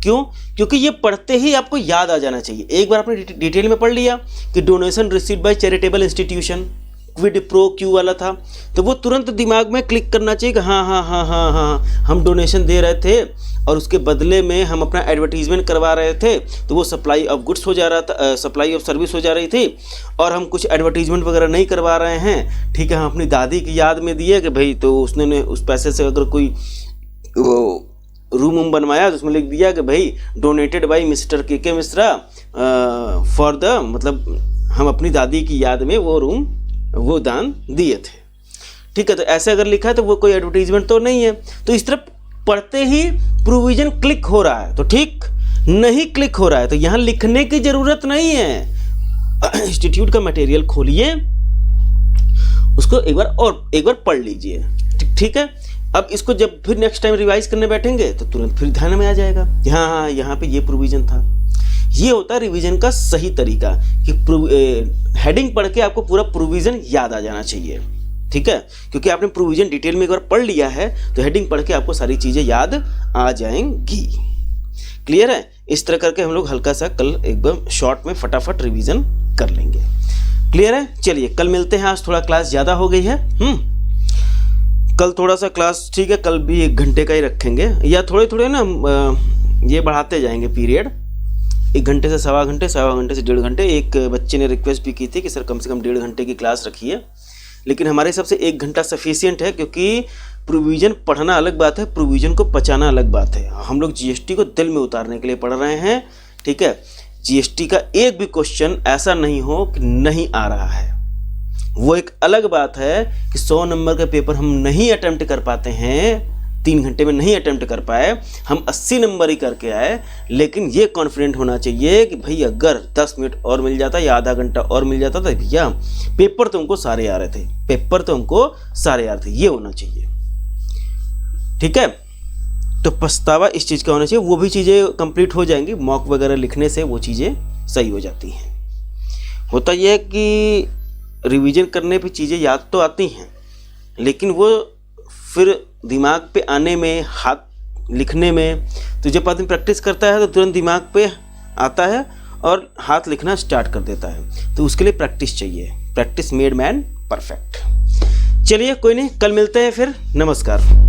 क्यों? क्योंकि ये पढ़ते ही आपको याद आ जाना चाहिए। एक बार आपने डिटेल में पढ़ लिया कि donation received by charitable institution, quid pro Q वाला था, तो वो तुरंत दिमाग में क्लिक करना चाहिए कि हाँ हम डोनेशन दे रहे थे और उसके बदले में हम अपना एडवर्टीजमेंट करवा रहे थे, तो वो सप्लाई ऑफ गुड्स हो जा रहा था, सप्लाई ऑफ सर्विस हो जा रही थी, और हम कुछ एडवर्टीजमेंट वगैरह नहीं करवा रहे हैं, ठीक है। हम अपनी दादी की याद में दिए कि भाई, तो उसने उस पैसे से अगर कोई रूम बनवाया तो उसमें लिख दिया कि भाई डोनेटेड बाय मिस्टर के मिश्रा फॉर द, मतलब हम अपनी दादी की याद में वो दान दिए थे, ठीक है। तो ऐसे अगर लिखा है तो वो कोई एडवर्टीजमेंट तो नहीं है। तो इस तरह पढ़ते ही प्रोविजन क्लिक हो रहा है तो ठीक, नहीं क्लिक हो रहा है तो यहाँ लिखने की जरूरत नहीं है, इंस्टीट्यूट का मटेरियल खोलिए, उसको एक बार पढ़ लीजिए, ठीक है। अब इसको जब फिर नेक्स्ट टाइम रिवाइज करने बैठेंगे तो तुरंत फिर ध्यान में आ जाएगा, हाँ यहाँ पे ये प्रोविजन था। ये होता है रिवीजन का सही तरीका कि हेडिंग पढ़ के आपको पूरा प्रोविजन याद आ जाना चाहिए, ठीक है। क्योंकि आपने प्रोविजन डिटेल में एक बार पढ़ लिया है तो हेडिंग पढ़ के आपको सारी चीज़ें याद आ जाएंगी। क्लियर है? इस तरह करके हम लोग हल्का सा कल एकदम शॉर्ट में फटाफट रिवीजन कर लेंगे। क्लियर है? चलिए कल मिलते हैं। आज थोड़ा क्लास ज़्यादा हो गई है, कल थोड़ा सा क्लास, ठीक है, कल भी 1 घंटे का ही रखेंगे या थोड़े थोड़े ना ये बढ़ाते जाएंगे पीरियड, 1 घंटे से सवा घंटे, सवा घंटे से 1.5 घंटे। एक बच्चे ने रिक्वेस्ट भी की थी कि सर कम से कम 1.5 घंटे की क्लास रखिए, लेकिन हमारे हिसाब से 1 घंटा सफिशियंट है, क्योंकि प्रोविजन पढ़ना अलग बात है, प्रोविजन को पचाना अलग बात है। हम लोग जीएसटी को दिल में उतारने के लिए पढ़ रहे हैं, ठीक है। जीएसटी का एक भी क्वेश्चन ऐसा नहीं हो कि नहीं आ रहा है। वो एक अलग बात है कि 100 नंबर का पेपर हम नहीं अटेम्प्ट कर पाते हैं, 3 घंटे में नहीं अटेम्प्ट कर पाए, हम 80 नंबर ही करके आए। लेकिन ये कॉन्फिडेंट होना चाहिए कि भाई अगर 10 मिनट और मिल जाता या आधा घंटा और मिल जाता तो भैया पेपर तो हमको सारे आ रहे थे, पेपर तो हमको सारे आ रहे थे, ये होना चाहिए, ठीक है। तो पछतावा इस चीज़ का होना चाहिए। वो भी चीज़ें कंप्लीट हो जाएंगी, मॉक वगैरह लिखने से वो चीज़ें सही हो जाती हैं। होता यह है कि रिवीजन करने पे चीज़ें याद तो आती हैं, लेकिन वो फिर दिमाग पे आने में, हाथ लिखने में, तो जब आदमी प्रैक्टिस करता है तो तुरंत दिमाग पे आता है और हाथ लिखना स्टार्ट कर देता है। तो उसके लिए प्रैक्टिस चाहिए, प्रैक्टिस मेड मैन परफेक्ट। चलिए कोई नहीं, कल मिलते हैं फिर, नमस्कार।